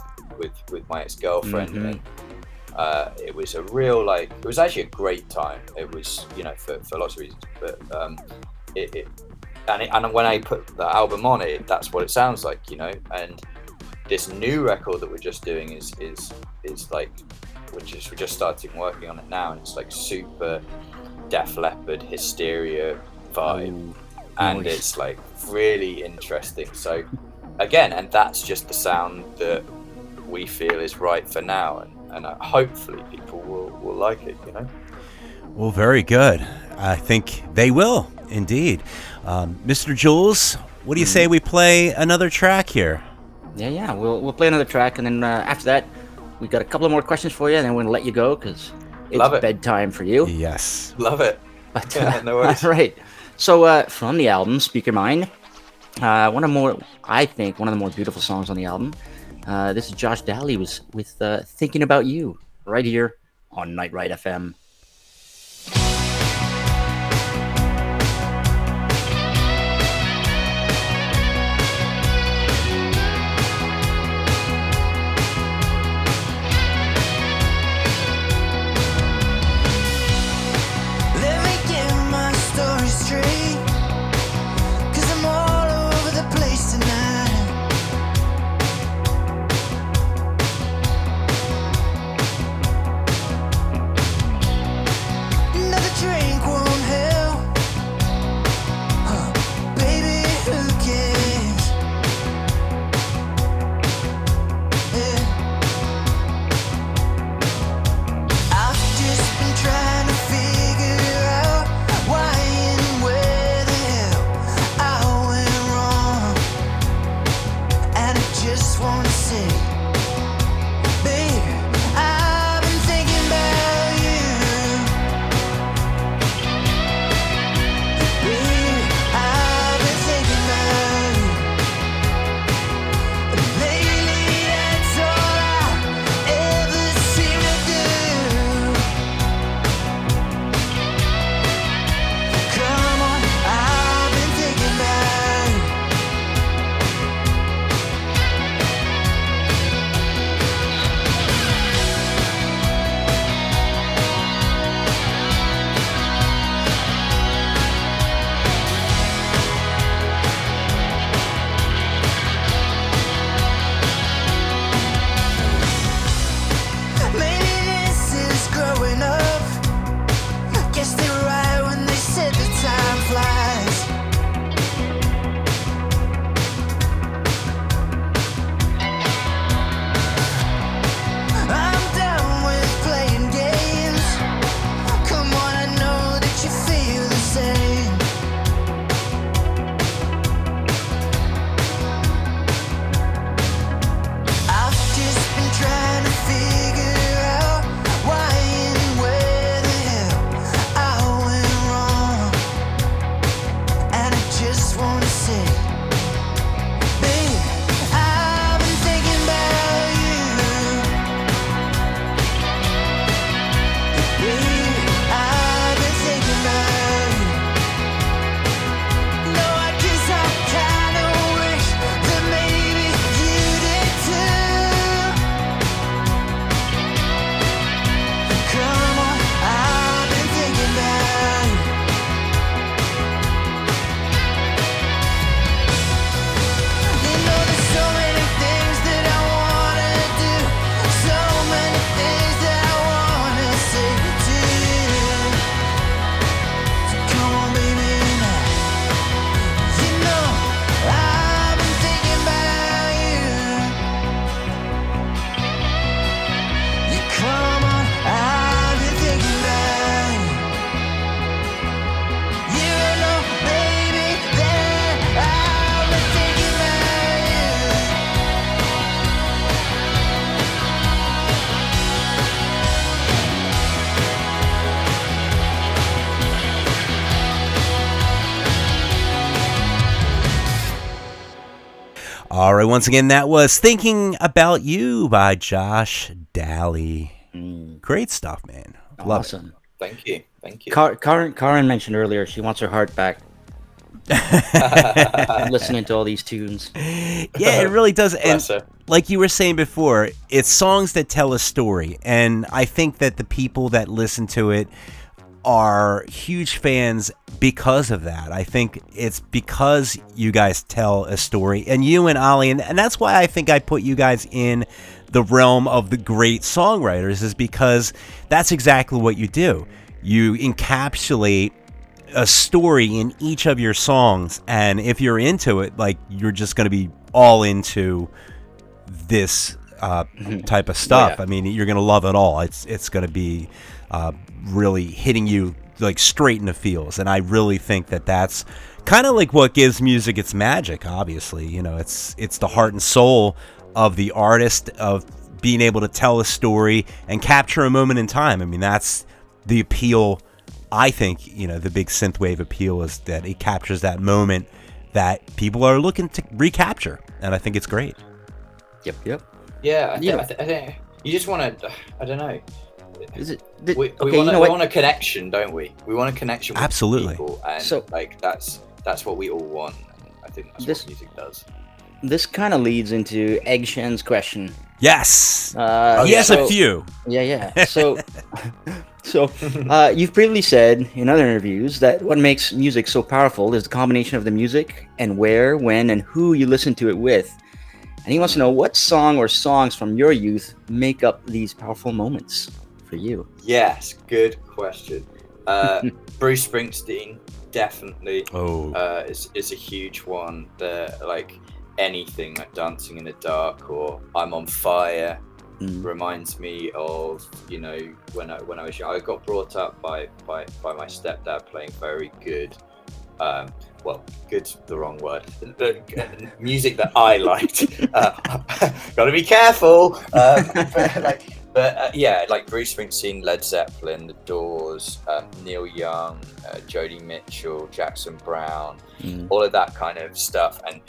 my ex-girlfriend, and it was a real, like, it was actually a great time. It was, you know, for lots of reasons, but and when I put the album on it, that's what it sounds like, you know. And this new record that we're just doing is like, we're just starting working on it now, and it's like super Def Leppard Hysteria vibe. And nice. It's like really interesting. So again, and that's just the sound that we feel is right for now, and hopefully people will like it, you know. Well, very good. I think they will indeed. Mr. Jules, what do you say we play another track here? Yeah, we'll play another track, and then after that, we got a couple of more questions for you, and then we're gonna let you go because it's bedtime for you. Yes. Love it. But, no worries. All right. So from the album, Speak Your Mind, one of the more beautiful songs on the album. This is Josh Daly with Thinking About You, right here on Night Ride FM. Let me get my story straight, 'cause I'm all over the place tonight. All right, once again, that was Thinking About You by Josh Daly. Great stuff, man. Love Awesome. Thank you. Karen mentioned earlier she wants her heart back. Listening to all these tunes. Yeah, it really does. And like you were saying before, it's songs that tell a story. And I think that the people that listen to it are huge fans because of that. I think it's because you guys tell a story, and you and Ollie, and that's why I think I put you guys in the realm of the great songwriters, is because that's exactly what you do. You encapsulate a story in each of your songs, and if you're into it, like, you're just going to be all into this type of stuff. Yeah. I mean, you're going to love it all. It's going to be really hitting you like straight in the feels, and I really think that that's kind of like what gives music its magic. Obviously, you know, it's the heart and soul of the artist, of being able to tell a story and capture a moment in time. I mean, that's the appeal. I think, you know, the big synthwave appeal is that it captures that moment that people are looking to recapture, and I think it's great. Yep. Yeah, I think you just want to. I don't know. Is it? We want a connection, don't we? We want a connection with Absolutely. people, and So- like that's what we all want. And I think that's what music does. This kind of leads into Egg Shen's question. Yes, he has so- a few. Yeah. So, you've previously said in other interviews that what makes music so powerful is the combination of the music and where, when, and who you listen to it with. And he wants to know what song or songs from your youth make up these powerful moments for you. Yes, good question. Bruce Springsteen, definitely. Is a huge one. Like anything like Dancing in the Dark or I'm on Fire reminds me of, you know, when I was young. I got brought up by my stepdad playing very good. Well, good's the wrong word. Music that I liked. Gotta be careful. Yeah, like Bruce Springsteen, Led Zeppelin, The Doors, Neil Young, Joni Mitchell, Jackson Brown, all of that kind of stuff. And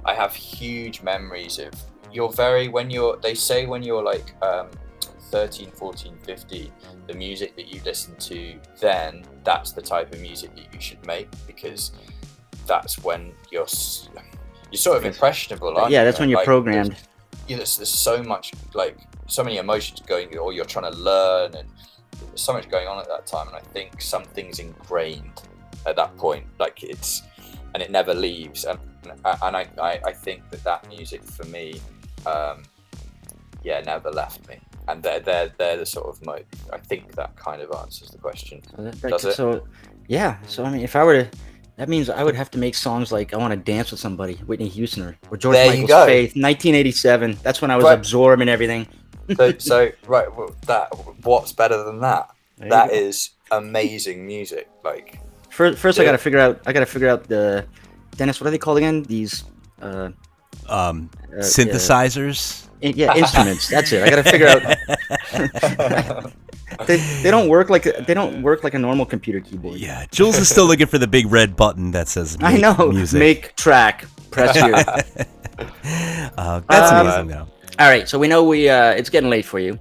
I have huge memories of they say when you're like 13, 14, 15, the music that you listen to then, that's the type of music that you should make, because that's when you're sort of impressionable, aren't you? Yeah, that's when you're programmed. There's so much, like, so many emotions going, or you're trying to learn, and there's so much going on at that time. And I think something's ingrained at that point, like and it never leaves. And I think that music for me, never left me. And they're the sort of I think that kind of answers the question. Does it? So I mean, if I were to, that means I would have to make songs like I Want to Dance with Somebody, Whitney Houston, or George Michael's Faith, 1987. That's when I was absorbing everything. so right, well, what's better than that? That is amazing music. Like first, I gotta figure out the Dennis. What are they called again? These synthesizers. Instruments. That's it. I gotta figure out. They don't work like a normal computer keyboard. Yeah, Jules is still looking for the big red button that says I know. Music. Make track. Press here. That's amazing, though. All right, so we know it's getting late for you.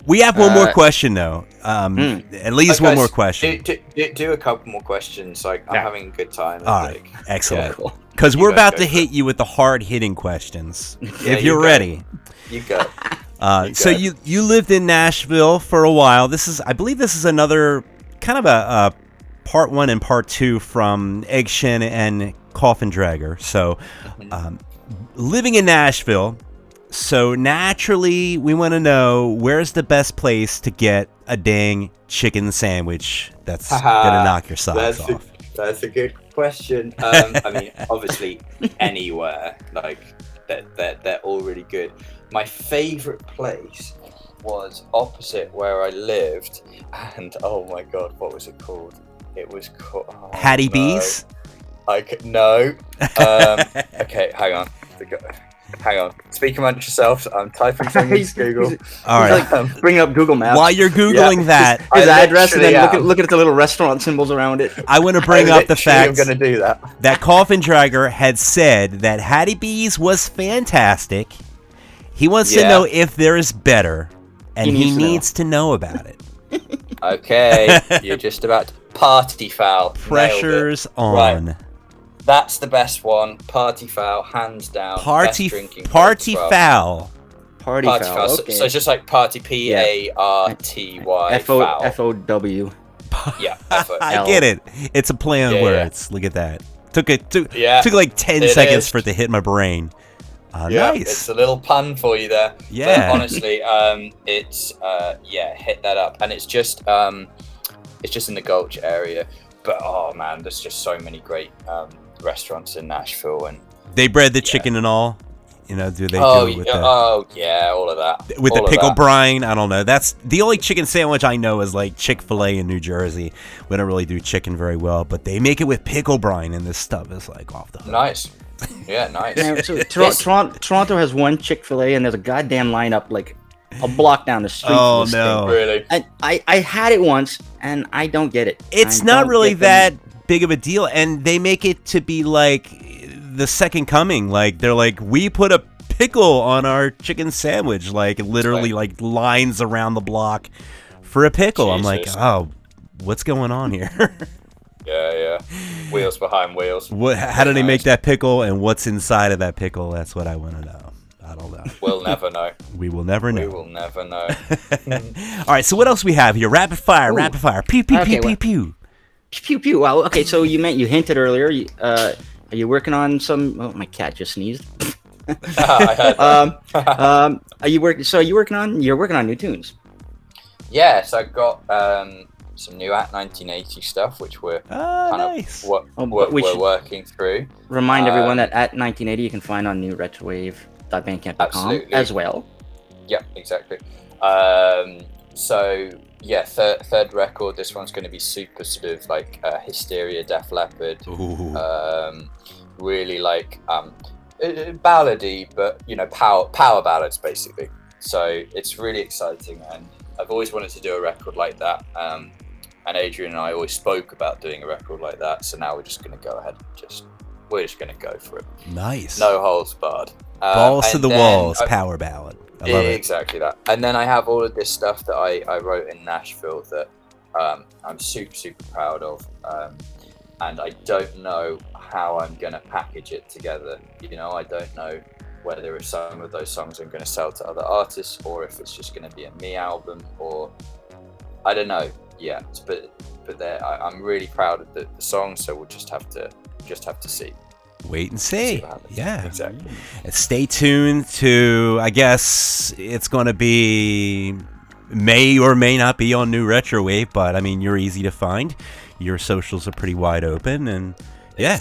We have one more question, though. At least one more question. Do a couple more questions. Like, I'm having a good time. All right, excellent. Yeah. Because we're about to hit you with the hard-hitting questions. If you're ready. You go. So you lived in Nashville for a while. I believe this is another kind of a part 1 and part 2 from Egg Shen and Coffin Dragger. So living in Nashville, so naturally we want to know, where's the best place to get a dang chicken sandwich that's gonna knock your socks off? That's a good question. I mean, obviously anywhere, like they're all really good. My favorite place was opposite where I lived, and oh my god, what was it called? It was called Hattie B's? No. Okay, hang on. Hang on. Speak amongst yourselves. I'm typing something into Google. All right. Like, bring up Google Maps. While you're Googling that, his I address, and then literally look at the little restaurant symbols around it. I want to bring up the fact I'm going to do that. that Coffin Dragger had said that Hattie B's was fantastic. He wants to know if there is better, and he needs to know about it. Okay, you're just about to party foul. Pressure's on. Right. That's the best one. Party foul, hands down. Party best drinking party foul. foul. Party foul. So, Okay. so it's just like party PARTY foul. FOW. Yeah, I get it. It's a play on Yeah, words. Look at that. Took Yeah, like 10 it seconds is. for it to hit my brain. Yeah, Nice. it's a little pun for you there. Yeah. But honestly, it's hit that up, and it's just in the Gulch area. But oh man, there's just so many great restaurants in Nashville, and They bread the chicken and all. You know, do they oh do it with yeah, the all of that. with All the of pickle that. brine? I don't know. That's the only chicken sandwich I know is like Chick-fil-A in New Jersey. We don't really do chicken very well, but they make it with pickle brine, and this stuff is like off the hook. Nice. Yeah, nice. Yeah, so Toronto has one Chick-fil-A, and there's a goddamn lineup like a block down the street. Oh, for this no. thing. Really? And I had it once, and I don't get it. It's I not don't really get them. that big of a deal, and they make it to be like the second coming. Like they're like, we put a pickle on our chicken sandwich, like literally like lines around the block for a pickle. I'm like, Jesus. oh, what's going on here? Yeah. Wheels behind wheels. How do they make that pickle, and what's inside of that pickle? That's what I want to know. I don't know. We'll never know. We will never know. We will never know. All right, so what else we have here? Rapid fire, rapid fire. Pew, pew, Okay, pew, pew, well- pew. Pew pew. Well, okay. So you hinted earlier. Are you working on some? Oh, my cat just sneezed. I heard that. Are you working? So you're working on new tunes. Yeah, so I've got some new at 1980 stuff, which we're Ah, kind nice. of Oh, but we we're should working through. remind everyone that at 1980 you can find on newretrowave.bandcamp.com Absolutely. as well. Yeah, exactly. So yeah, third record. This one's going to be super sort of like Hysteria, Def Leppard. Ooh. Really like ballady, but you know, power ballads basically. So it's really exciting, and I've always wanted to do a record like that. And Adrian and I always spoke about doing a record like that. So now we're just going to go ahead and we're just going to go for it. Nice. No holds barred. Balls to And the then walls, I- power ballad. I love it. Exactly that. And then I have all of this stuff that I wrote in Nashville that I'm super proud of. And I don't know how I'm going to package it together. You know, I don't know whether if some of those songs I'm going to sell to other artists, or if it's just going to be a me album, or I don't know yet. But I'm really proud of the song, so we'll just have to see. Wait and see. what happens. Yeah. Exactly. And stay tuned to, I guess it's going to be, may or may not be on New Retro Wave, but I mean, you're easy to find. Your socials are pretty wide open, and yeah.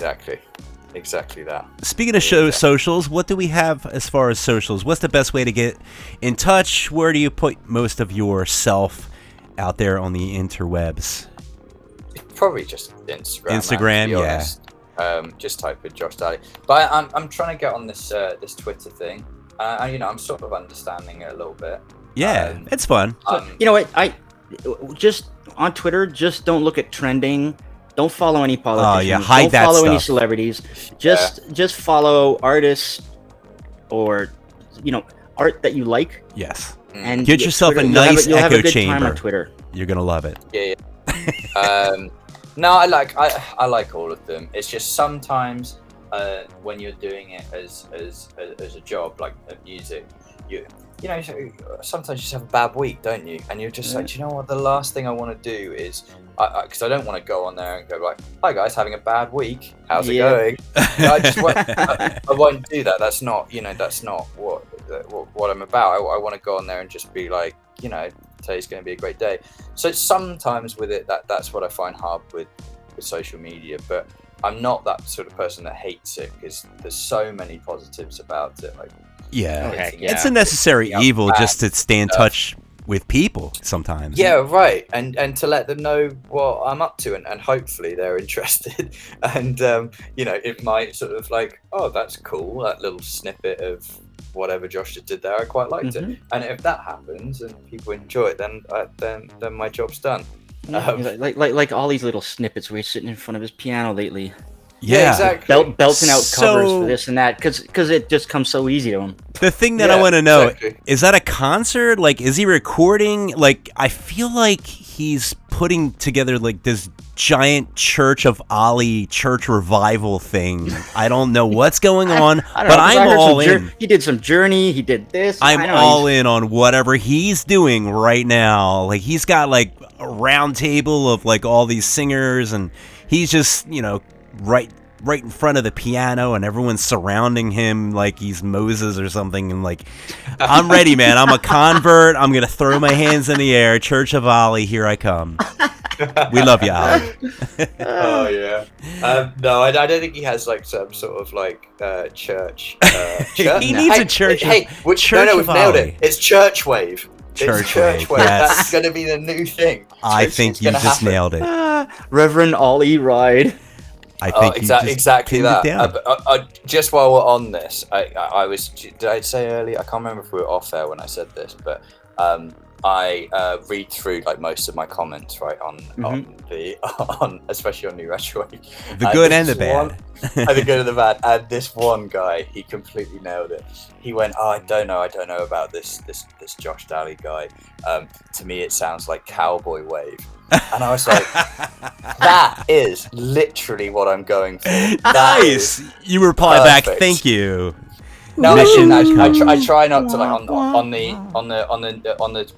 Exactly that. Speaking of socials, what do we have as far as socials? What's the best way to get in touch? Where do you put most of yourself out there on the interwebs? Probably just Instagram. Instagram, to be yeah. honest. Just type in Josh Daly. But I'm trying to get on this this Twitter thing. And you know, I'm sort of understanding it a little bit. Yeah, it's fun. You know what? I just on Twitter, just don't look at trending. Don't follow any politicians. hide don't that follow any stuff. celebrities. Just follow artists or art that you like. Yes. And Get yourself a Twitter, nice you'll have echo a good time chamber. on Twitter. You're going to love it. Yeah. No, I like all of them. It's just sometimes when you're doing it as a job, like music, you know, sometimes you just have a bad week, don't you? And you're just like, do you know what? The last thing I want to do is, because I don't want to go on there and go like, "Hi guys, having a bad week. How's it going?" I just won't, I won't do that. That's not, that's not what I'm about. I want to go on there and just be like, today's going to be a great day. So sometimes with it, that's what I find hard with social media. But I'm not that sort of person that hates it, because there's so many positives about it. Like, Yeah. Okay, It's a necessary evil just to stay in touch with people sometimes. Yeah, right. And to let them know what I'm up to, and hopefully they're interested. And you know, it might sort of like, oh, that's cool, that little snippet of whatever Josh just did there, I quite liked it. And if that happens and people enjoy it, then my job's done. Like all these little snippets where he's sitting in front of his piano lately. Yeah, exactly. Belting out covers for this and that, because it just comes so easy to him. The thing that I want to know, exactly. is that a concert? Like, is he recording? Like, I feel like he's putting together like this giant Church of Ollie church revival thing. I don't know what's going on, but I'm all in. He did some Journey. He did this. I'm all in on whatever he's doing right now. Like, he's got like a round table of like all these singers, and he's just, you know, right in front of the piano, and everyone's surrounding him like he's Moses or something. And like, I'm ready, man. I'm a convert. I'm gonna throw my hands in the air. Church of Ollie, here I come. We love you, Ollie. Oh yeah. No, I don't think he has like some sort of like church. He needs a church. Hey, we've nailed it. It's church wave. Church wave. Yes. That's going to be the new thing. I think you just nailed it. Reverend Ollie Wride. I think exactly that. Just while we're on this, I was. Did I say earlier? I can't remember if we were off air when I said this, but I read through like most of my comments, right, on especially on New Retro Wave. The good and the bad. The good and the bad. And this one guy, he completely nailed it. He went, "Oh, I don't know about this Josh Daly guy. To me, it sounds like Cowboy Wave." And I was like, "That is literally what I'm going for." Nice. You reply back, "Thank you." No, I try not to like on the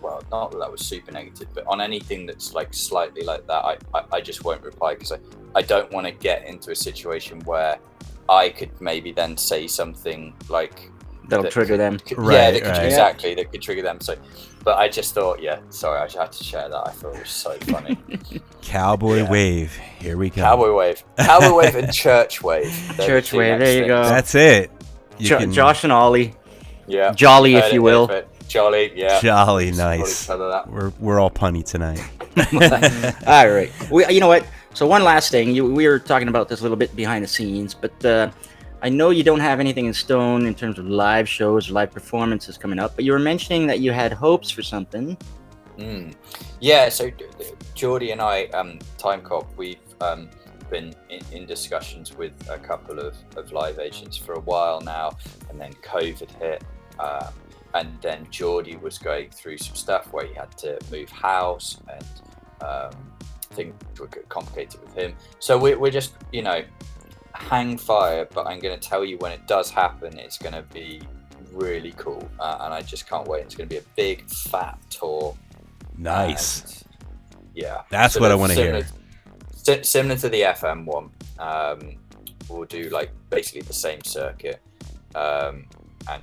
well, not that that was super negative, but on anything that's like slightly like that, I just won't reply, because I don't want to get into a situation where I could maybe then say something like that'll trigger them. Exactly, that could trigger them. So, but I just thought, sorry, I had to share that. I thought it was so funny. Cowboy Wave, here we go. Cowboy Wave, and Church Wave. Church Wave, there you go. That's it. Josh and Ollie. Yeah. Jolly, if you will. Jolly, yeah. Jolly, nice. We're all punny tonight. All right. You know what? So one last thing. We were talking about this a little bit behind the scenes, but I know you don't have anything in stone in terms of live shows or live performances coming up, but you were mentioning that you had hopes for something. Yeah, so Geordie and I, Time Cop, we've been in discussions with a couple of live agents for a while now, and then COVID hit, and then Geordie was going through some stuff where he had to move house, and things were complicated with him. So we're just, you know, hang fire, but I'm going to tell you, when it does happen, it's going to be really cool, and I just can't wait. It's going to be a big fat tour. Nice. And, yeah, that's what I want to hear. Similar to the FM one, we'll do like basically the same circuit, and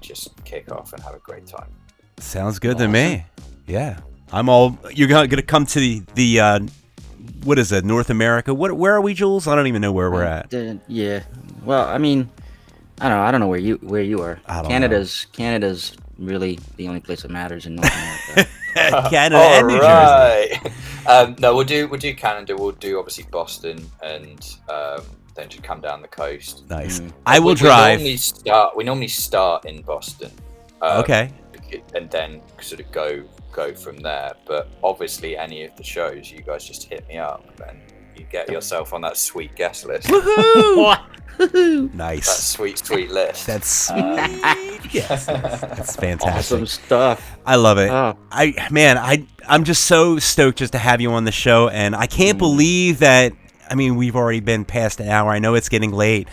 just kick off and have a great time. Sounds good to me. Yeah, I'm all. You're gonna come to the what is it? North America? Where are we, Jules? I don't even know where we're at. Yeah. Well, I mean, I don't know where you are. Canada's really the only place that matters in North America. Canada and New Jersey. No, we'll do Canada. We'll do obviously Boston, and then just come down the coast. Nice. I will drive. We normally start in Boston. Okay. And then sort of go from there. But obviously, any of the shows, you guys just hit me up, and you get yourself on that sweet guest list. Woohoo! Nice. That sweet list. That's sweet. Yes. That's fantastic. Awesome stuff. I love it. Oh. I'm just so stoked just to have you on the show, and I can't believe that. I mean, we've already been past an hour. I know it's getting late.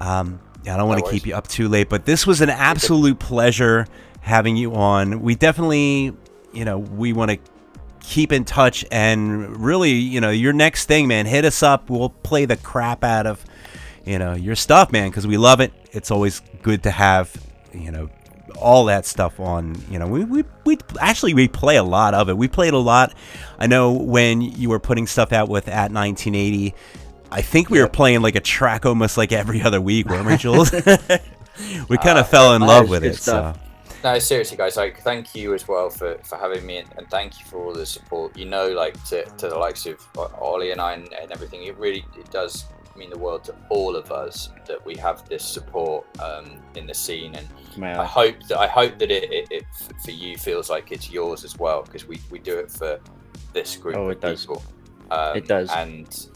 I don't want to keep you up too late, but this was an absolute pleasure having you on. We definitely, we want to keep in touch, and really, your next thing, man, hit us up. We'll play the crap out of, your stuff, man, because we love it. It's always good to have, all that stuff on. We play a lot of it. We played a lot. I know when you were putting stuff out with at 1980, I think we were playing like a track almost like every other week, weren't we, Jules? We kind of fell in love with it. So No, seriously, guys. Like, thank you as well for having me, and thank you for all the support. You know, like to the likes of Ollie and I and everything. It does mean the world to all of us that we have this support in the scene, and I hope that it for you feels like it's yours as well, because we do it for this group of people. It does, and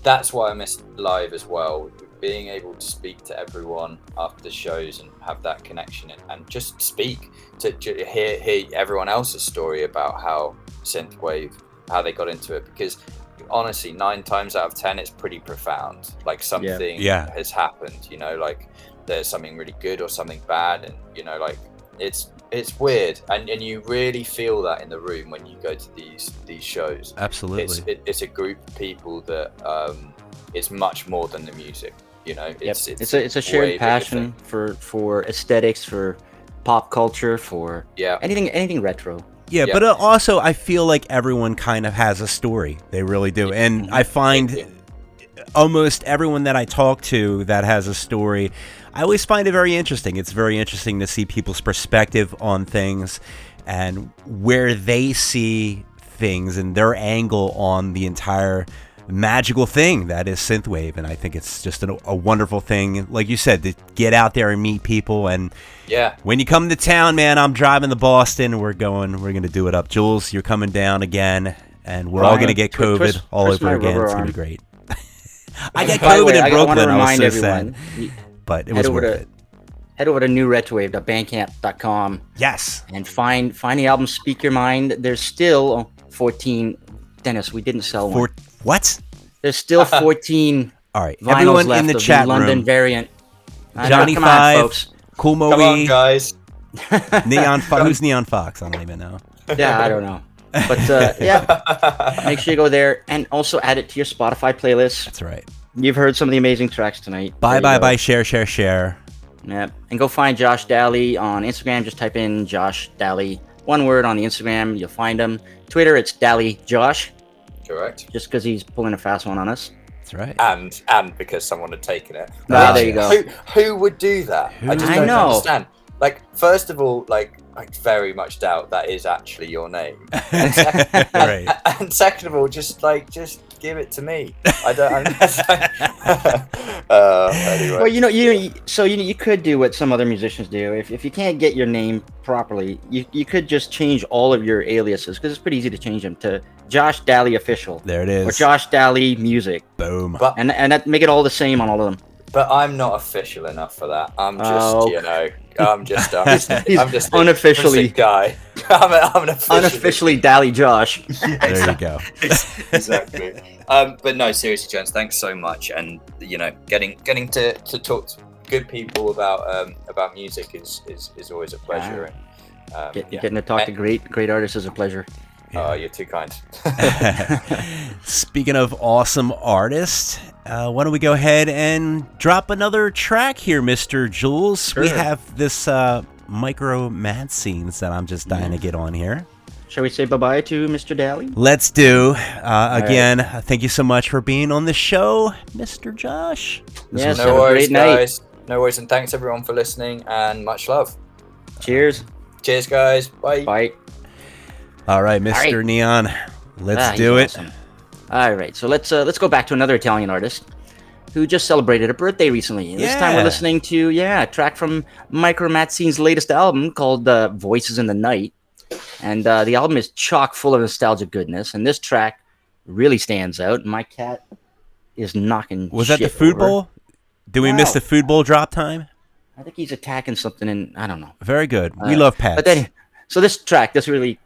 that's why I miss live as well. Being able to speak to everyone after the shows and have that connection, and just speak to hear everyone else's story about how synthwave, how they got into it, because honestly 9 times out of 10 it's pretty profound. Like something has happened, you know, like there's something really good or something bad, and you know, like it's weird, and you really feel that in the room when you go to these shows. Absolutely. It's a group of people that it's much more than the music, you know. It's a shared passion for aesthetics, for pop culture, for anything retro. Yeah, but also I feel like everyone kind of has a story. They really do. And I find almost everyone that I talk to that has a story, I always find it very interesting. It's very interesting to see people's perspective on things and where they see things and their angle on the entire magical thing that is synthwave. And I think it's just a wonderful thing, like you said, to get out there and meet people. And when you come to town, man, I'm driving to Boston. We're gonna do it up. Jules, you're coming down again, and we're all gonna get COVID all over again. It's gonna be great. I got COVID in Brooklyn. I was so sad, but it was worth it. Head over to newretrowave.bandcamp.com. Yes, and find the album "Speak Your Mind." There's still 14. Dennis, we didn't sell one. What? There's still 14. All right, everyone in the chat room. London variant. Johnny come 5, on, folks. Cool Moe, come on, guys. Neon Who's Neon Fawkes? I don't even know. Yeah, I don't know. But make sure you go there and also add it to your Spotify playlist. That's right. You've heard some of the amazing tracks tonight. Bye, share. Yeah, and go find Josh Daly on Instagram. Just type in Josh Daly, one word on the Instagram. You'll find him. Twitter, it's Daly Josh. Correct. Just because he's pulling a fast one on us. That's right. And because someone had taken it. There you go. Who would do that? I just don't understand. Like, first of all, like, I very much doubt that is actually your name. And second of all, just give it to me. I don't. Anyway. Well, you could do what some other musicians do. If you can't get your name properly, you could just change all of your aliases, because it's pretty easy to change them to Josh Daly Official. There it is. Or Josh Daly Music. Boom. And that make it all the same on all of them. But I'm not official enough for that. I'm just, I'm just unofficially guy. I'm an unofficially Daly Josh. There you go. Exactly. But no, seriously, gents, thanks so much. And getting to talk to good people about music is always a pleasure. And getting to talk to great artists is a pleasure. Oh, you're too kind. Speaking of awesome artists, why don't we go ahead and drop another track here, Mr. Jules? Sure. We have this Micro Mad Scenes that I'm just dying to get on here. Shall we say bye-bye to Mr. Daly? Let's do. Again, thank you so much for being on the show, Mr. Josh. Yes, no worries, guys. No worries, and thanks everyone for listening, and much love. Cheers. Cheers, guys. Bye. Bye. All right, Mr. Neon, let's do it. Awesome. All right, so let's go back to another Italian artist who just celebrated a birthday recently. This time we're listening to a track from Micro Mazzine's latest album called Voices in the Night, and the album is chock full of nostalgic goodness. And this track really stands out. My cat is knocking. Was that the food bowl? Did we miss the food bowl drop time? I think he's attacking something, and I don't know. Very good. We love pets. But then, so this track really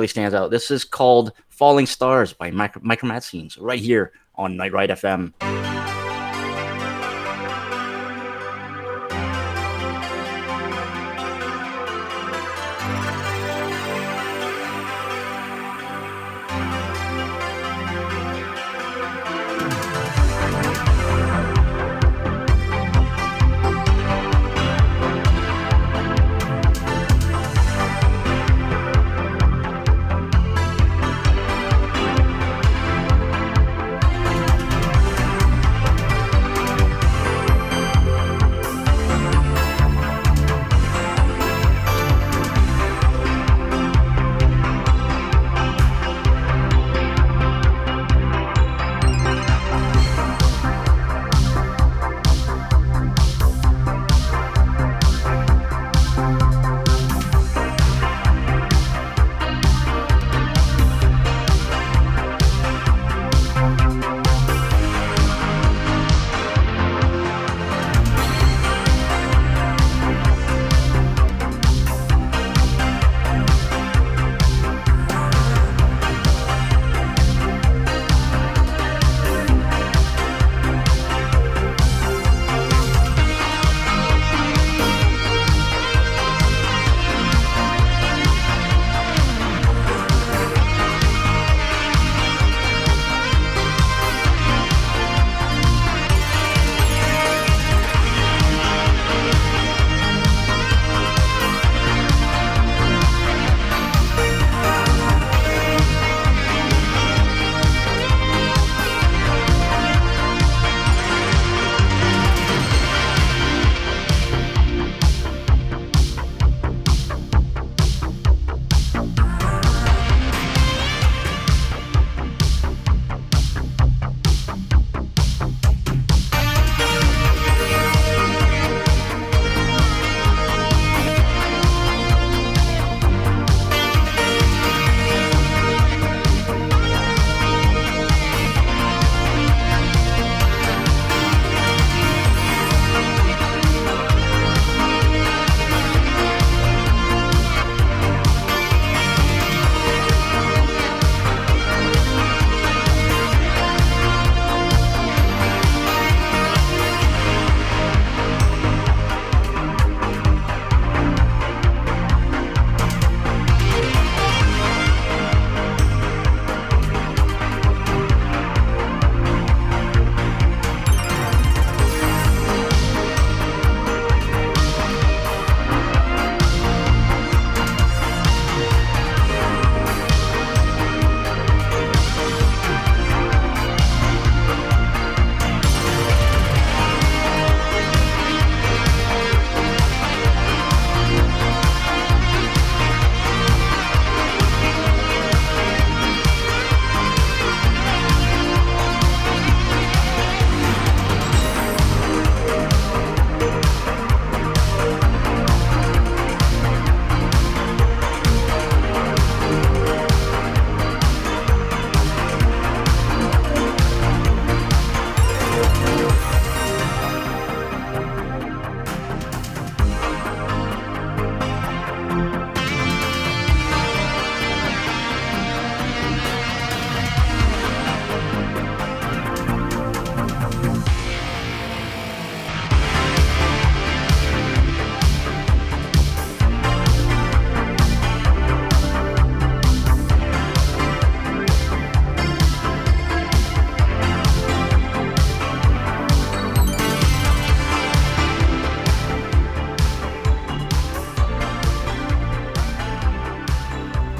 stands out. This is called Falling Stars by Micro Mazzine's, right here on Night Ride FM.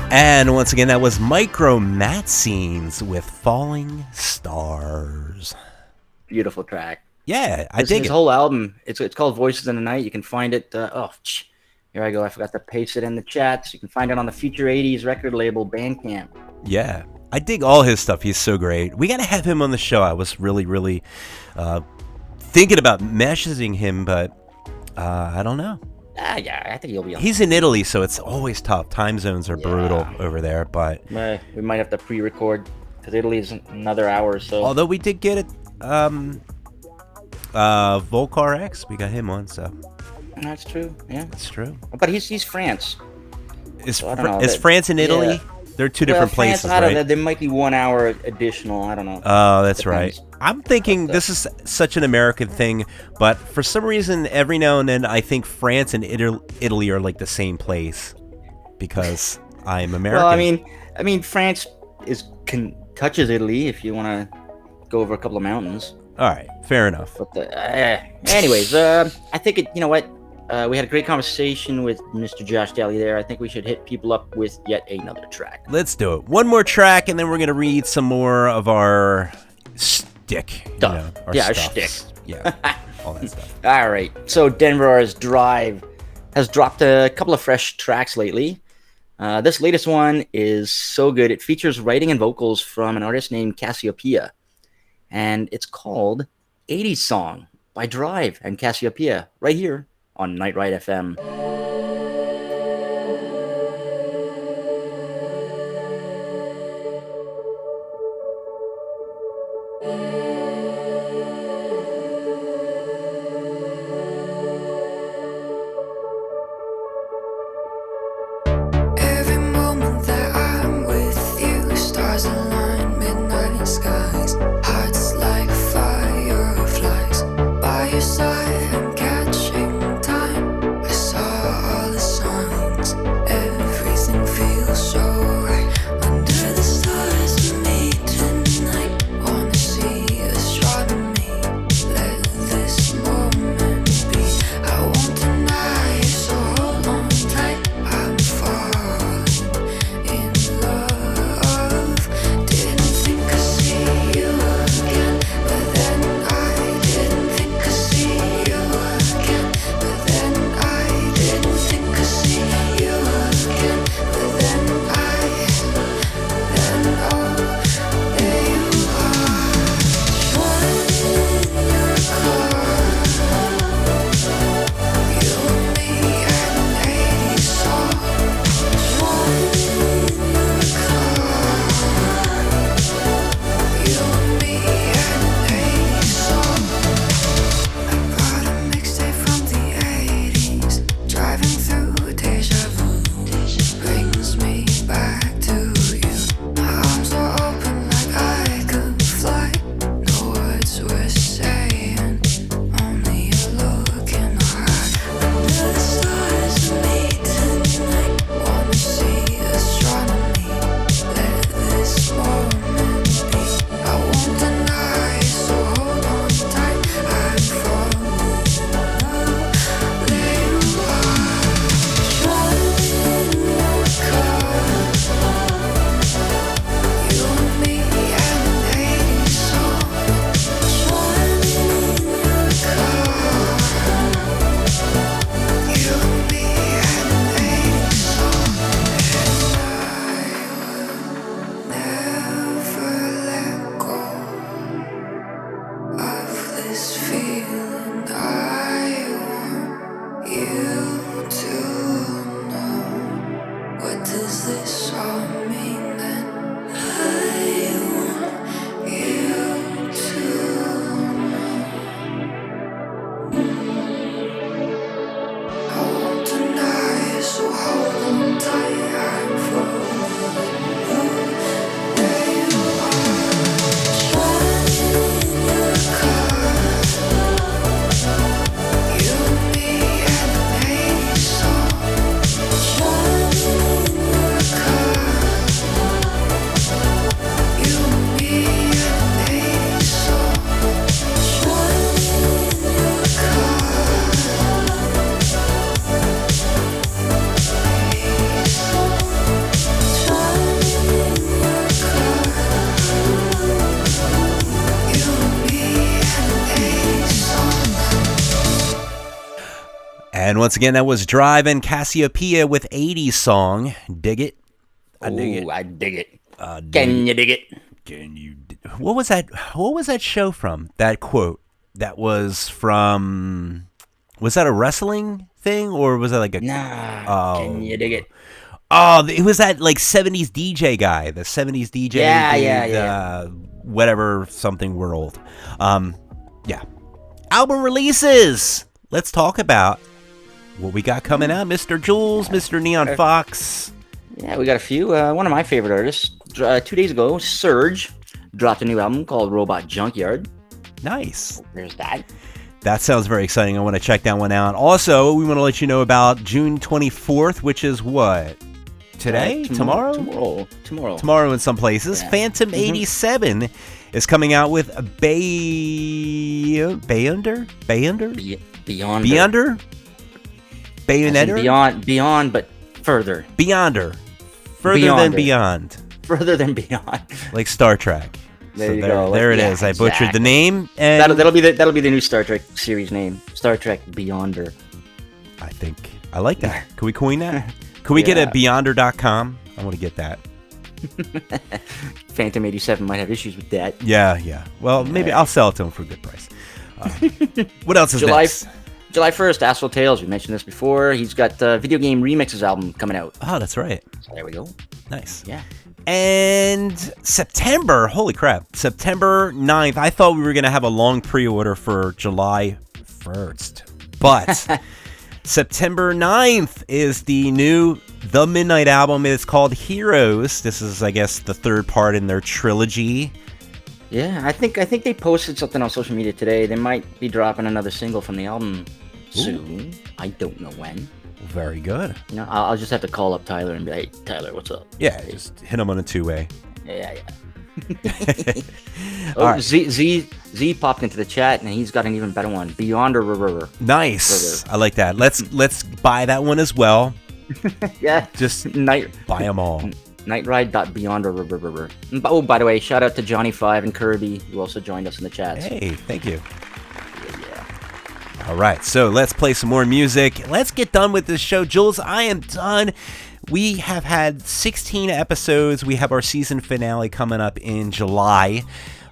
And once again, that was Micro Matte Scenes with Falling Stars. Beautiful track. Yeah, I dig His it. whole album, it's called Voices in the Night. You can find it. Here I go. I forgot to paste it in the chats. You can find it on the Future 80s record label Bandcamp. Yeah, I dig all his stuff. He's so great. We got to have him on the show. I was really thinking about messaging him, but I don't know. Yeah, I think he'll be on. He's in Italy, so it's always tough. Time zones are brutal over there, but We might have to pre-record because Italy is another hour or so. although we did get it, Volcar X, we got him on, so That's true. Yeah, that's true. but he's France. Is, So I don't know, is that- France and Italy? yeah. They're two different France, places, I don't know. right? There might be 1 hour additional. I don't know. Oh, that's Depends. right. I'm thinking this is such an American thing, but for some reason, every now and then, I think France and Italy are like the same place because I'm American. Well, I mean, France touches Italy if you want to go over a couple of mountains. All right, fair enough. But anyways, I think you know what? We had a great conversation with Mr. Josh Daly there. I think we should hit people up with yet another track. Let's do it. One more track, and then we're gonna read some more of our stick. Stuff. Our Yeah, our stuffs. shtick. Yeah, all that stuff. All right. So Denver's Drive has dropped a couple of fresh tracks lately. This latest one is so good. It features writing and vocals from an artist named Cassiopeia. And it's called 80s Song by Drive and Cassiopeia right here on Night Ride FM. Every moment that I'm with you, stars align, midnight skies, hearts like fireflies. By your side, I'm catching time. I saw And once again, that was Drive and Cassiopeia with 80s song. Dig it? I dig it. Ooh, I dig it. Dig Can it. you dig it? Can you? What was that? What was that show from? That quote. That was from. Was that a wrestling thing, or was that like a? Nah. Can you dig it? Oh, it was that like 70s DJ guy. The 70s DJ. Yeah. Whatever something world. Yeah. Album releases. Let's talk about what we got coming out, Mr. Jules, Mr. Neon Fawkes. Yeah, we got a few. One of my favorite artists, 2 days ago, Surge, dropped a new album called Robot Junkyard. Nice. There's that. That sounds very exciting. I want to check that one out. Also, we want to let you know about June 24th, which is what? Today? Tomorrow? Tomorrow in some places. Yeah. Phantom 87 is coming out with a Beyonder? Bayonetter? Beyond, but further. Beyonder. Further than beyond. Further than beyond. Like Star Trek. There you go. There it is. I butchered the name. And that'll be the new Star Trek series name. Star Trek Beyonder. I think I like that. Can we coin that? Can we get a Beyonder.com? I want to get that. Phantom 87 might have issues with that. Yeah. Well, maybe I'll sell it to him for a good price. What else is next? July 1st, Astral Tales. We mentioned this before. He's got the Video Game Remixes album coming out. Oh, that's right. So there we go. Nice. Yeah. And September, holy crap, September 9th. I thought we were going to have a long pre-order for July 1st. But September 9th is the new The Midnight album. It's called Heroes. This is, I guess, the third part in their trilogy. Yeah, I think they posted something on social media today. They might be dropping another single from the album soon. I don't know when. Very good. You know, I'll just have to call up Tyler and be like, hey, Tyler, what's up? Yeah, just hit him on a two-way. Yeah. Right. Z popped into the chat and he's got an even better one. Beyonder. Nice. I like that. Let's buy that one as well. Yeah. Just buy them all. Nightride.beyonder. Oh, by the way, shout out to Johnny5 and Kirby, who also joined us in the chat. Hey, thank you. All right, so let's play some more music. Let's get done with this show. Jules, I am done. We have had 16 episodes. We have our season finale coming up in July.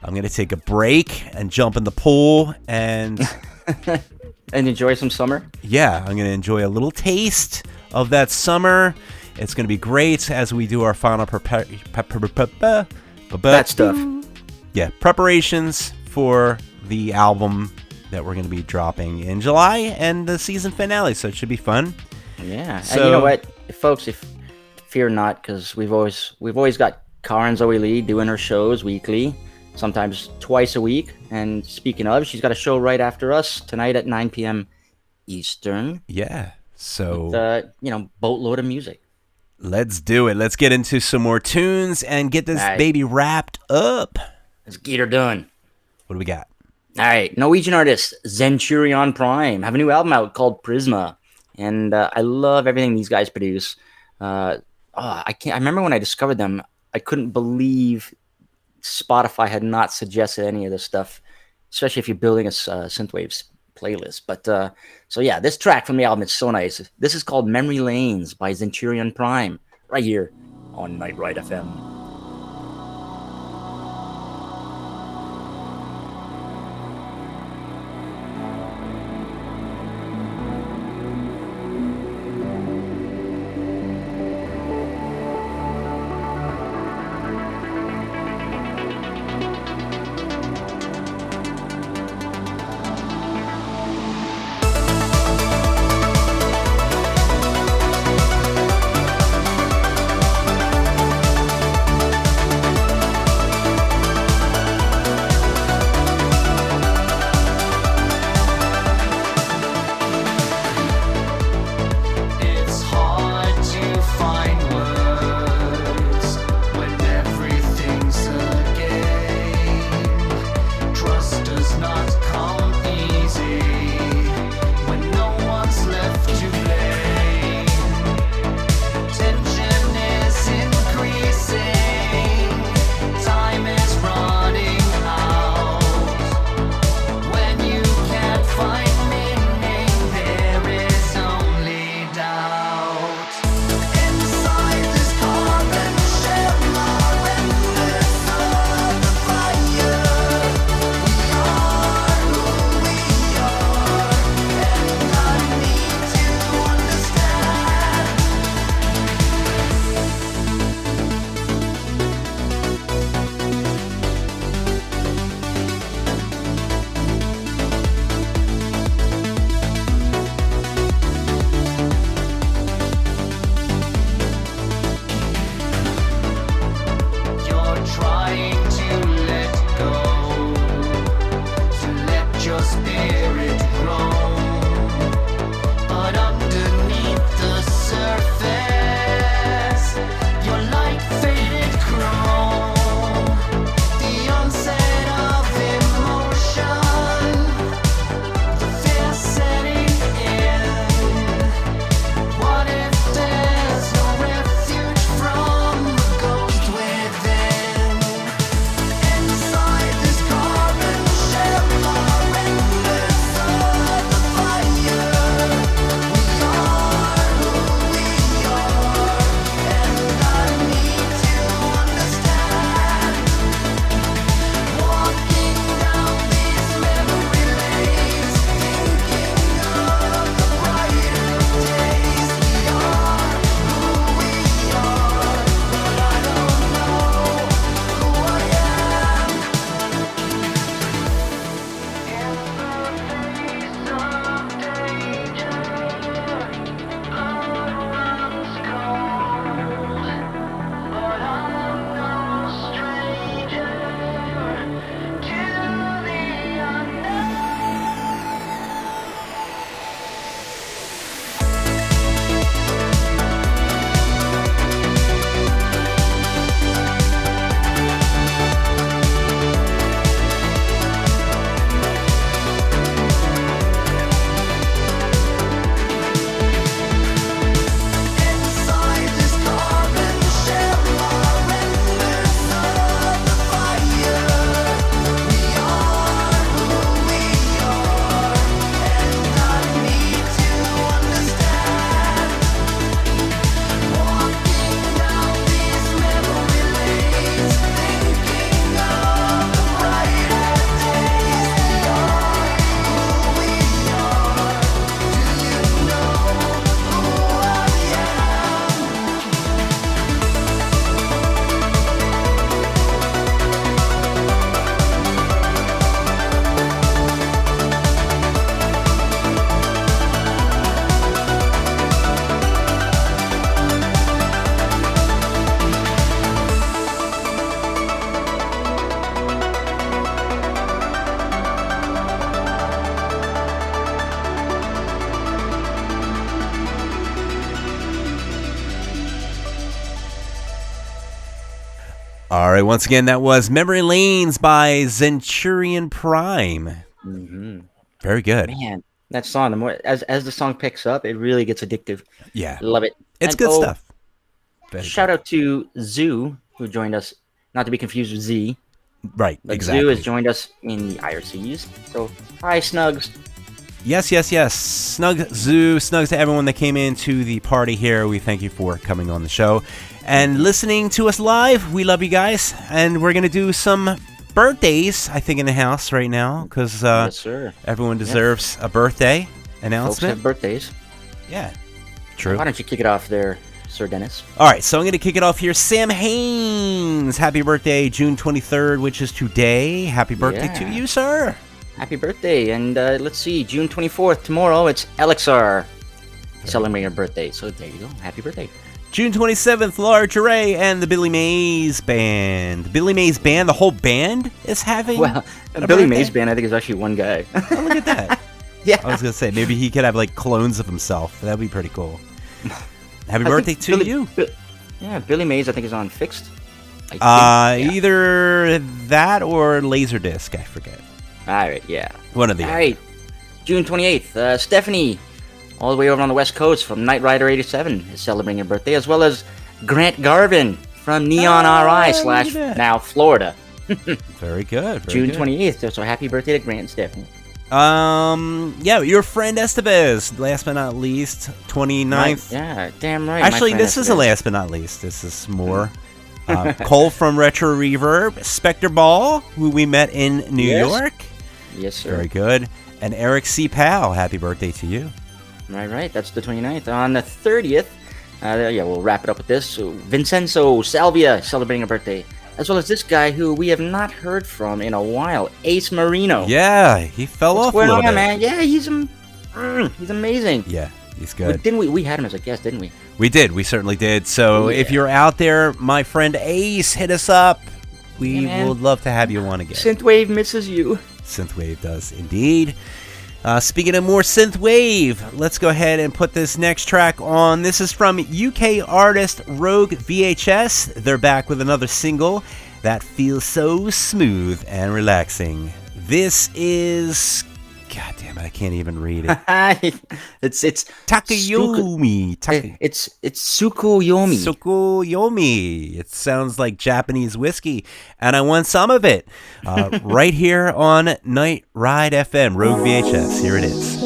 I'm going to take a break and jump in the pool and... and enjoy some summer? Yeah, I'm going to enjoy a little taste of that summer. It's going to be great as we do our final that stuff. Yeah, preparations for the album that we're going to be dropping in July and the season finale, so it should be fun. Yeah, so, and you know what, folks, if fear not, because we've always got Karen Zoe Lee doing her shows weekly, sometimes twice a week. And speaking of, she's got a show right after us tonight at 9 p.m. Eastern. Yeah, so with, boatload of music. Let's do it. Let's get into some more tunes and get this baby wrapped up. Let's get her done. What do we got? All right, Norwegian artist Centurion Prime have a new album out called Prisma, and I love everything these guys produce. I remember when I discovered them, I couldn't believe Spotify had not suggested any of this stuff, especially if you're building a synthwave playlist. But so yeah, this track from the album is so nice. This is called Memory Lanes by Centurion Prime, right here on Night Ride FM. easy to let go, to let your spirit roam. But underneath the surface, you're like faded chrome. The onset of emotion, the fear setting in. What if there's no refuge from the ghost within? Inside this carbon shell are remnants of the fire. We are who we are, and I need to understand. Walking down these memory lanes, thinking of the brighter days. We are who we are, but I don't know who I am. In the face of danger, blood runs cold, but I'm no stranger to the unknown. Inside this carbon shell are remnants of the fire. We are who we are, and I need to understand. Walking down these memory lanes, thinking of the brighter days. We are who we are. Do you know who I am? All right, once again, that was Memory Lanes by Centurion Prime. Mm-hmm. Very good. Man, that song, the more as the song picks up, it really gets addictive. Yeah, Love it. it's And, good oh, stuff. Very Shout out to Zoo, who joined us, not to be confused with Z, good. Right, but exactly. Zoo has joined us in the IRCs. So, hi, Snugs. Yes. Snugs to everyone that came into the party here. We thank you for coming on the show and listening to us live. We love you guys, and we're gonna do some birthdays, I think, in the house right now because Yes, sir. everyone deserves a birthday Folks announcement. have birthdays. Yeah, true. Why don't you kick it off there, Sir Dennis? All right, so I'm going to kick it off here. Sam Haynes, happy birthday, June 23rd, which is today. Happy birthday to Yeah. you, sir. Happy birthday. And let's see, June 24th, tomorrow, it's Elixir celebrating her birthday. So there you go. Happy birthday. June 27th, Large Array and the Billy Mays Band. The Billy Mays Band, the whole band is having Well, a Billy birthday? Mays Band, I think, is actually one guy. Oh, look at that. Yeah. I was going to say, maybe he could have like clones of himself. That'd be pretty cool. Happy birthday to you. Yeah, Billy Mays, I think, is on Fixed. I think. Yeah. Either that or Laserdisc, I forget. All right, yeah. One of the All right, June 28th, Stephanie, all the way over on the West Coast from Knight Rider 87, is celebrating her birthday, as well as Grant Garvin from Neon RI look at / that. now Florida. Very good. Very June good. 28th, so happy birthday to Grant and Stephanie. Yeah, your friend Estevez, last but not least, 29th. Yeah, damn right. Actually, my friend this is the Estevez. last but not least. This is more. Cole from Retro Reverb, Spectre Ball, who we met in New Yes. York. Yes, sir. Very good. And Eric C. Powell, happy birthday to you. Right. That's the 29th. On the 30th, we'll wrap it up with this. So Vincenzo Salvia celebrating a birthday, as well as this guy who we have not heard from in a while, Ace Marino. Yeah, he fell What's off a going little on, bit. man? Yeah, he's amazing. Yeah, he's But good. didn't we had him as a guest, didn't we? We did. We certainly did. So Yeah. if you're out there, my friend Ace, hit us up. We Yeah, man. would love to have you on again. Synthwave misses you. Synthwave does indeed. Speaking of more synthwave, let's go ahead and put this next track on. This is from UK artist Rogue VHS. They're back with another single that feels so smooth and relaxing. This is... God damn it, I can't even read it. it's Takayomi. It's Tsukuyomi. Tsukuyomi. It sounds like Japanese whiskey, and I want some of it. Right here on Night Ride FM, Rogue VHS. Here it is.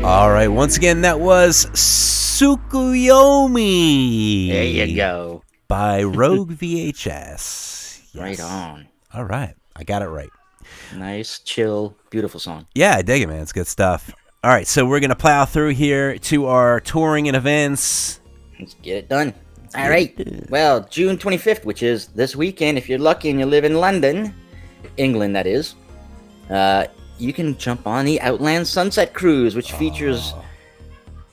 All right, once again, that was Tsukuyomi. There you go. By Rogue VHS. Yes. Right on. All right, I got it right. Nice, chill, beautiful song. Yeah, I dig it, man. It's good stuff. All right, so we're going to plow through here to our touring and events. Let's get it done. All right. Well, June 25th, which is this weekend, if you're lucky and you live in London, England, that is, you can jump on the Outland Sunset Cruise, which features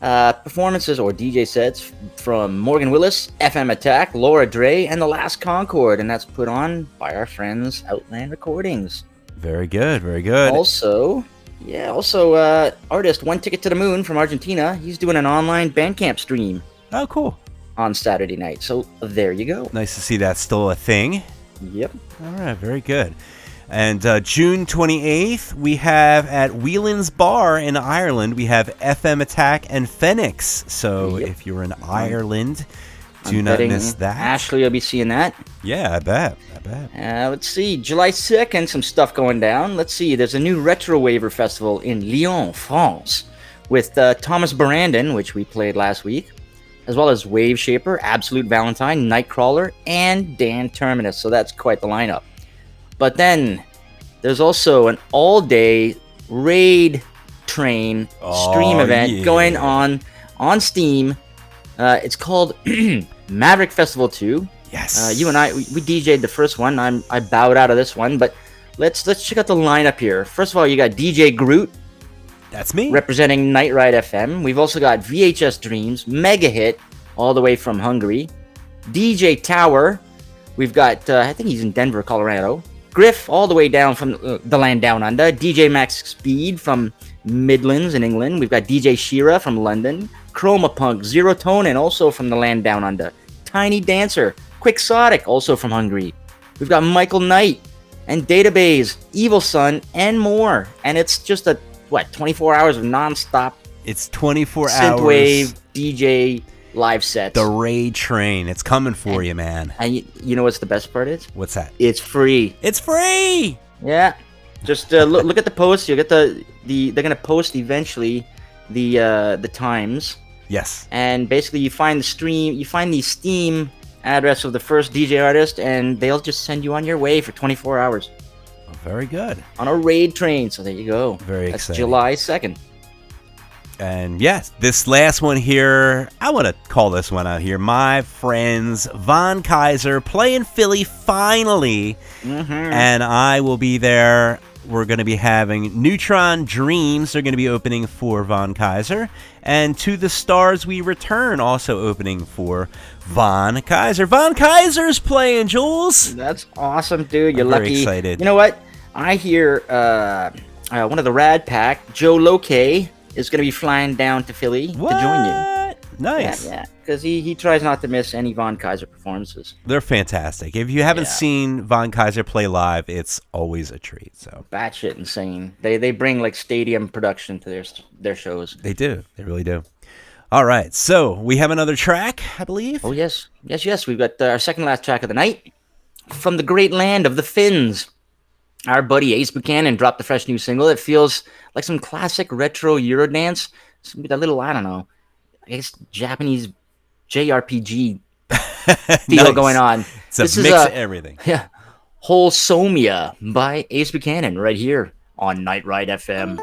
performances or DJ sets from Morgan Willis, FM Attack, Laura Dre, and The Last Concord, and that's put on by our friends Outland Recordings. Very good, very good. Also, artist One Ticket to the Moon from Argentina, he's doing an online Bandcamp stream Oh, cool. on Saturday night, so there you go. Nice to see that's still a thing. Yep. All right, very good. And June 28th, we have at Whelan's Bar in Ireland, we have FM Attack and Phoenix. So Yep. if you're in Ireland, do I'm not betting miss that. Ashley will be seeing that. Yeah, I bet. I bet. Let's see, July 2nd, some stuff going down. Let's see, there's a new Retro Waver Festival in Lyon, France, with Thomas Brandon, which we played last week, as well as Wave Shaper, Absolute Valentine, Nightcrawler, and Dan Terminus. So that's quite the lineup. But then there's also an all-day Raid Train stream event going on Steam. It's called Maverick Festival 2. Yes. You and I, we DJ'd the first one. I bowed out of this one, but let's check out the lineup here. First of all, you got DJ Groot That's me. representing Night Ride FM. We've also got VHS Dreams, Mega Hit, all the way from Hungary. DJ Tower. We've got, I think he's in Denver, Colorado. Griff, all the way down from the land down under. DJ Max Speed from Midlands in England. We've got DJ Shira from London. Chroma Punk, Zero Tonin, also from the land down under. Tiny Dancer, Quixotic, also from Hungary. We've got Michael Knight and Database, Evil Sun, and more. And it's just 24 hours of non-stop It's 24 synthwave hours. DJ live sets. The Raid Train. It's coming for you, man. And you know what's the best part is? What's that? It's free. It's free. Yeah. Just look at the post. You'll get they're gonna post eventually the times. Yes. And basically you find the Steam address of the first DJ artist, and they'll just send you on your way for 24 hours Very good. on a Raid Train. So there you go. Very That's exciting. July 2nd. And yes, this last one here, I want to call this one out here. My friends Von Kaiser play in Philly finally, and I will be there. We're going to be having Neutron Dreams. They're going to be opening for Von Kaiser, and To the Stars We Return also opening for Von Kaiser. Von Kaiser's playing, Jules. That's awesome, dude. You're I'm lucky. very excited. You know what? I hear one of the Rad Pack, Joe Loke, is going to be flying down to Philly to join you. Nice. Yeah, because he tries not to miss any Von Kaiser performances. They're fantastic. If you haven't Yeah. seen Von Kaiser play live, it's always a treat. So Batshit insane. They bring like stadium production to their shows. they do. They really do. All right. So we have another track, I believe. Oh yes. We've got our second last track of the night from the great land of the Finns. Our buddy Ace Buchanan dropped a fresh new single. It feels like some classic retro Eurodance. Some a little, I don't know, I guess Japanese JRPG deal Nice. going on. It's a This mix is of everything. Yeah, Whole Somia by Ace Buchanan right here on Night Ride FM.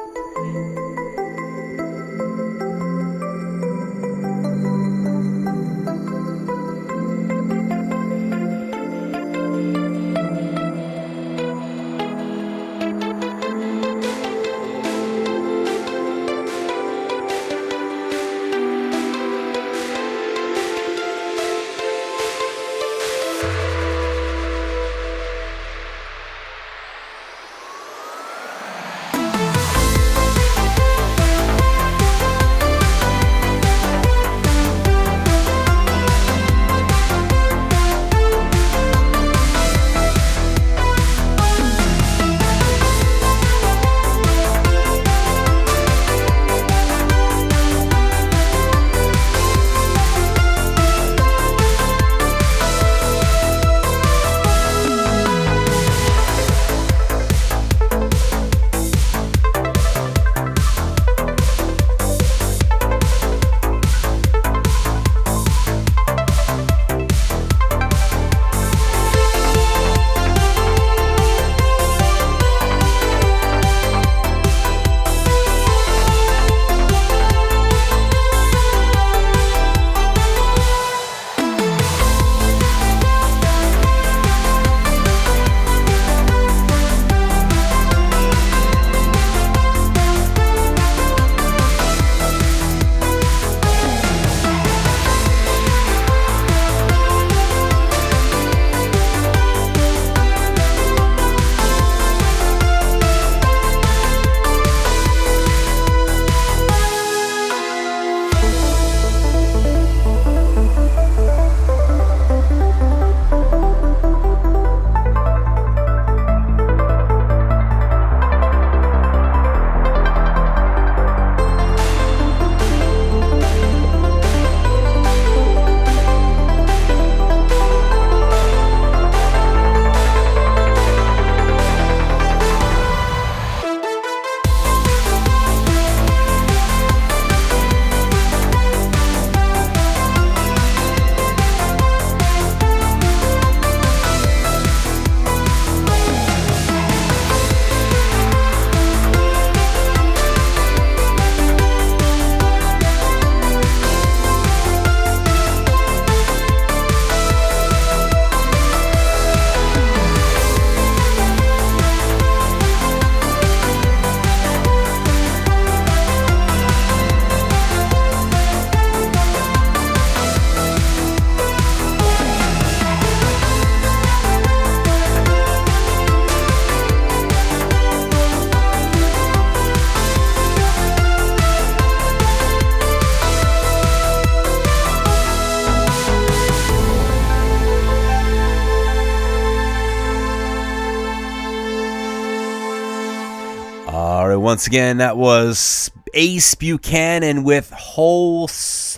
once again, that was Ace Buchanan with Wholesomia.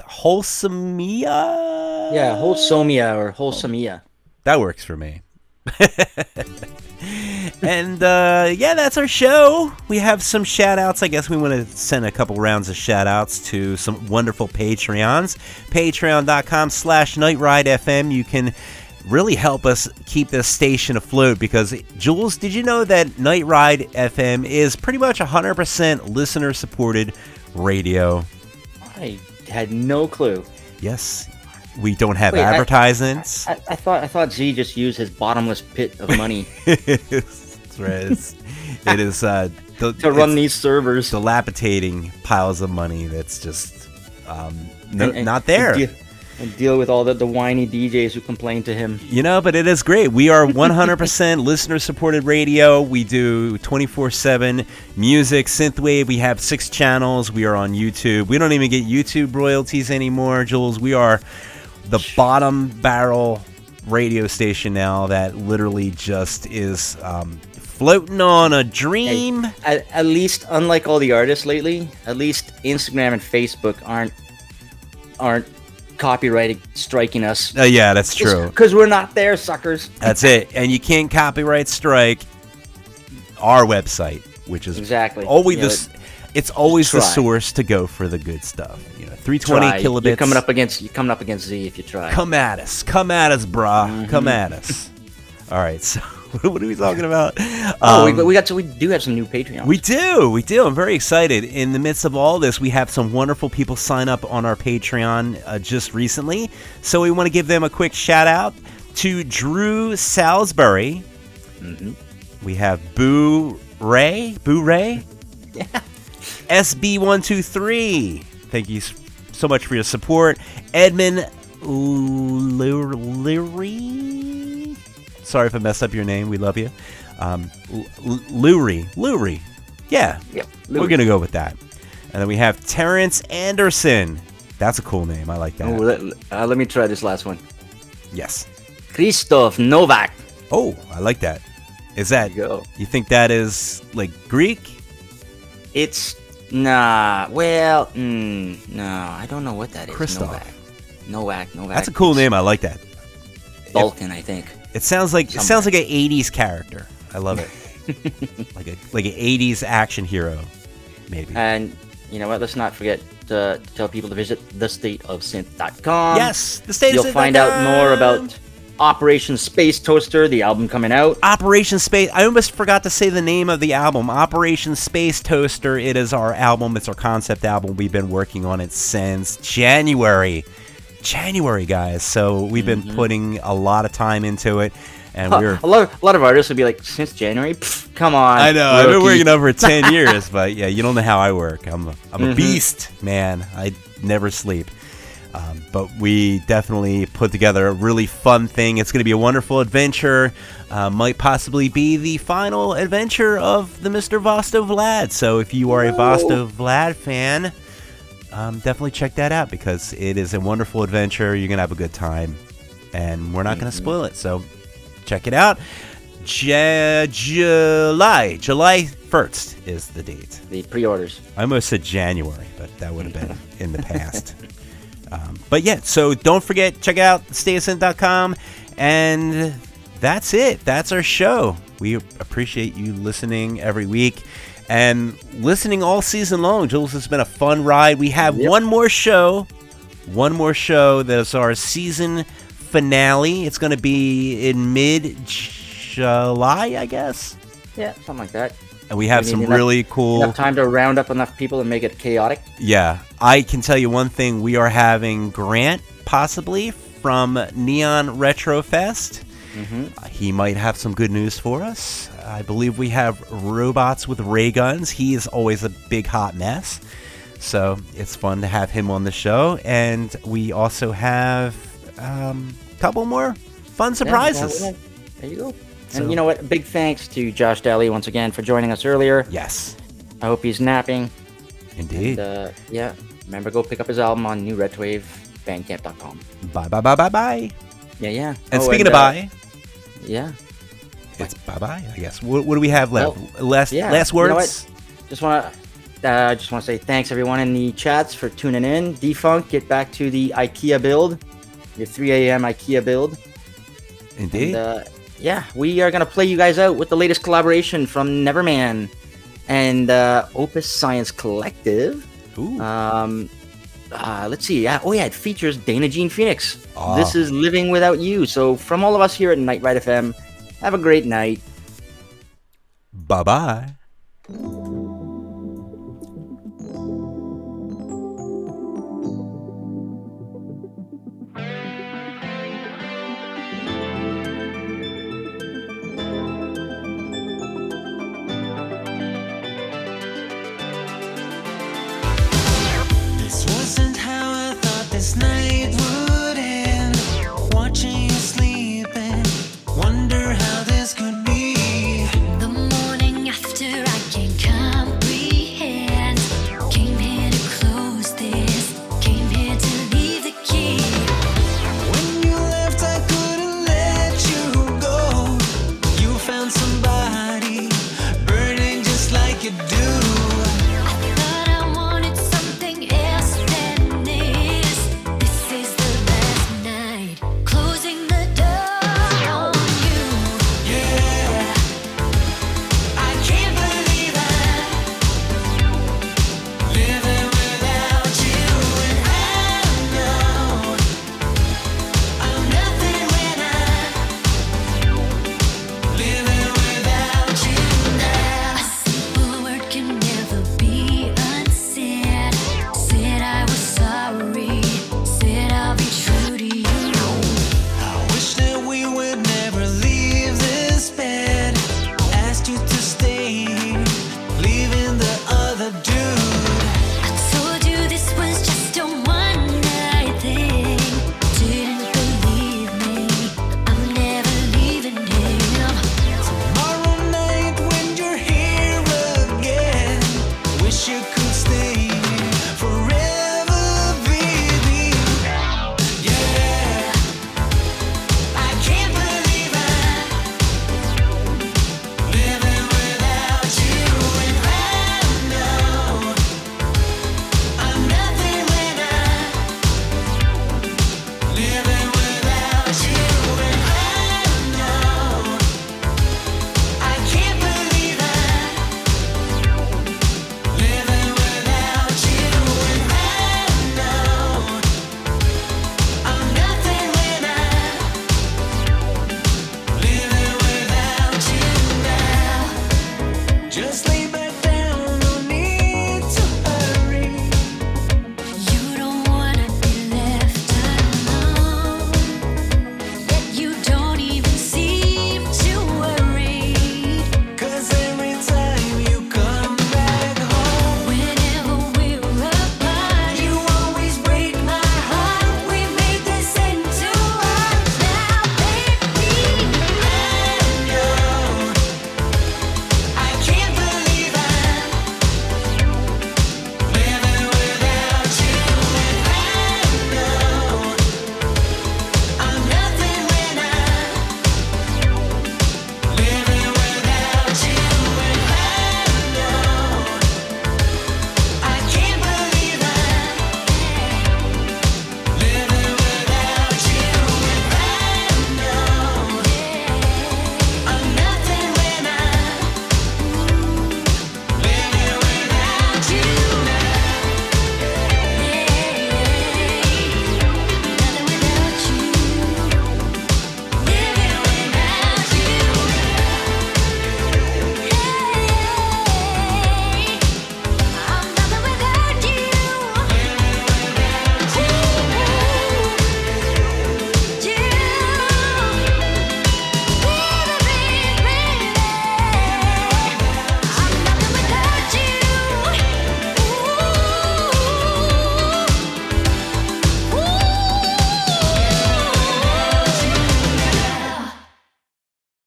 Yeah, Wholesomia or Wholesomia. That works for me. And yeah, that's our show. We have some shout outs. I guess we want to send a couple rounds of shout outs to some wonderful Patreons. Patreon.com/NightRideFM. You can really help us keep this station afloat because, Jules, did you know that Night Ride FM is pretty much 100% listener supported radio? I had no clue. Yes. We don't have Wait, advertisements. I thought Z just used his bottomless pit of money That's right. It is to run these servers. dilapidating piles of money that's just And not there. And deal with all the whiny DJs who complain to him. You know, but it is great. We are 100% listener-supported radio. We do 24/7 music, synthwave. We have 6 channels. We are on YouTube. We don't even get YouTube royalties anymore, Jules. We are the bottom barrel radio station now that literally just is floating on a dream. Hey, at least, unlike all the artists lately, at least Instagram and Facebook aren't copyrighted striking us. Yeah, that's true. Because we're not there, suckers. That's it. And you can't copyright strike our website, which is Exactly. always Yeah, it's always the try. source to go for the good stuff. 320 Try. kilobits. You're coming up against Z if you try. Come at us, brah. Mm-hmm. Come at us. All right. So what are we talking about? We do have some new Patreons. We do. I'm very excited. In the midst of all this, we have some wonderful people sign up on our Patreon just recently. So we want to give them a quick shout out to Drew Salisbury. Mm-hmm. We have Boo Ray. Yeah. SB123. Thank you so much for your support. Edmund Lurie. Sorry if I messed up your name. We love you. Lurie. Yeah. Yep. We're going to go with that. And then we have Terrence Anderson. That's a cool name. I like that. Let me try this last one. Yes. Krzysztof Novak. Oh, I like that. Is that, There you go. you think that is like Greek? It's no, I don't know what that is. Christoph. Novak. That's a cool name. I like that. Vulcan, I think. It sounds like an 80s character. I love it. like an 80s action hero, maybe. And you know what? Let's not forget to tell people to visit thestateofsynth.com. Yes, the state. You'll find out more about Operation Space Toaster, the album coming out. Operation Space. I almost forgot to say the name of the album. Operation Space Toaster. It is our album. It's our concept album. We've been working on it since January, guys. So we've been putting a lot of time into it, and we're A lot of artists would be like, since January? Pfft, come on. I know. I've been rookie." working over 10 years, but yeah, you don't know how I work. I'm a beast, man. I never sleep. But we definitely put together a really fun thing. It's going to be a wonderful adventure. Might possibly be the final adventure of the Mr. Vosto Vlad. So if you are a Vosto Vlad fan, definitely check that out because it is a wonderful adventure. You're going to have a good time. And we're not going to spoil it. So check it out. July 1st is the date. The pre-orders. I almost said January, but that would have been in the past. But yeah, so don't forget, check out stateofsynth.com. And that's it. That's our show. We appreciate you listening every week and listening all season long. Jules, it's been a fun ride. We have one more show that is our season finale. It's going to be in mid-July, I guess. Yeah, something like that. And we have some really cool... Enough time to round up enough people and make it chaotic. Yeah. I can tell you one thing. We are having Grant, possibly, from Neon Retro Fest. He might have some good news for us. I believe we have Robots with Ray Guns. He is always a big hot mess. So it's fun to have him on the show. And we also have a couple more fun surprises. Yeah, there you go. So- And you know what? Big thanks to Josh Daly once again for joining us earlier. Yes. I hope he's napping. Indeed. And, yeah, remember, go pick up his album on newretwavebandcamp.com. Bye. Yeah. And speaking of bye, Yeah. it's bye-bye, I guess. What do we have left? Well, Last yeah, words? you know what? just want to say thanks everyone in the chats for tuning in. Defunct, get back to the IKEA build, your 3 a.m. IKEA build. Indeed. And, yeah, we are gonna play you guys out with the latest collaboration from Neverman and Opus Science Collective. Ooh. Let's see. It features Dana Jean Phoenix. Ah. This is Living Without You. So from all of us here at Night Ride FM, have a great night. Bye-bye. This wasn't how I thought this night would end. Watching you sleeping, wonder how this could be. The morning after I can't comprehend. Came here to close this, came here to leave the key. When you left, I couldn't let you go. You found somebody burning just like you do. I thought I wanted something else than this. This is the last night, closing the door on you. Yeah, I can't believe I'm living without you, and I know I'm nothing when I'm living without you now. A simple word can never be unsaid. Said I was sorry, said I'll be true to you. I wish that we would never leave this bed. Asked you to stay here, leaving the other dude. I told you this was just a one-night thing. Didn't believe me, I'm never leaving him. Tomorrow night when you're here again, wish you could stay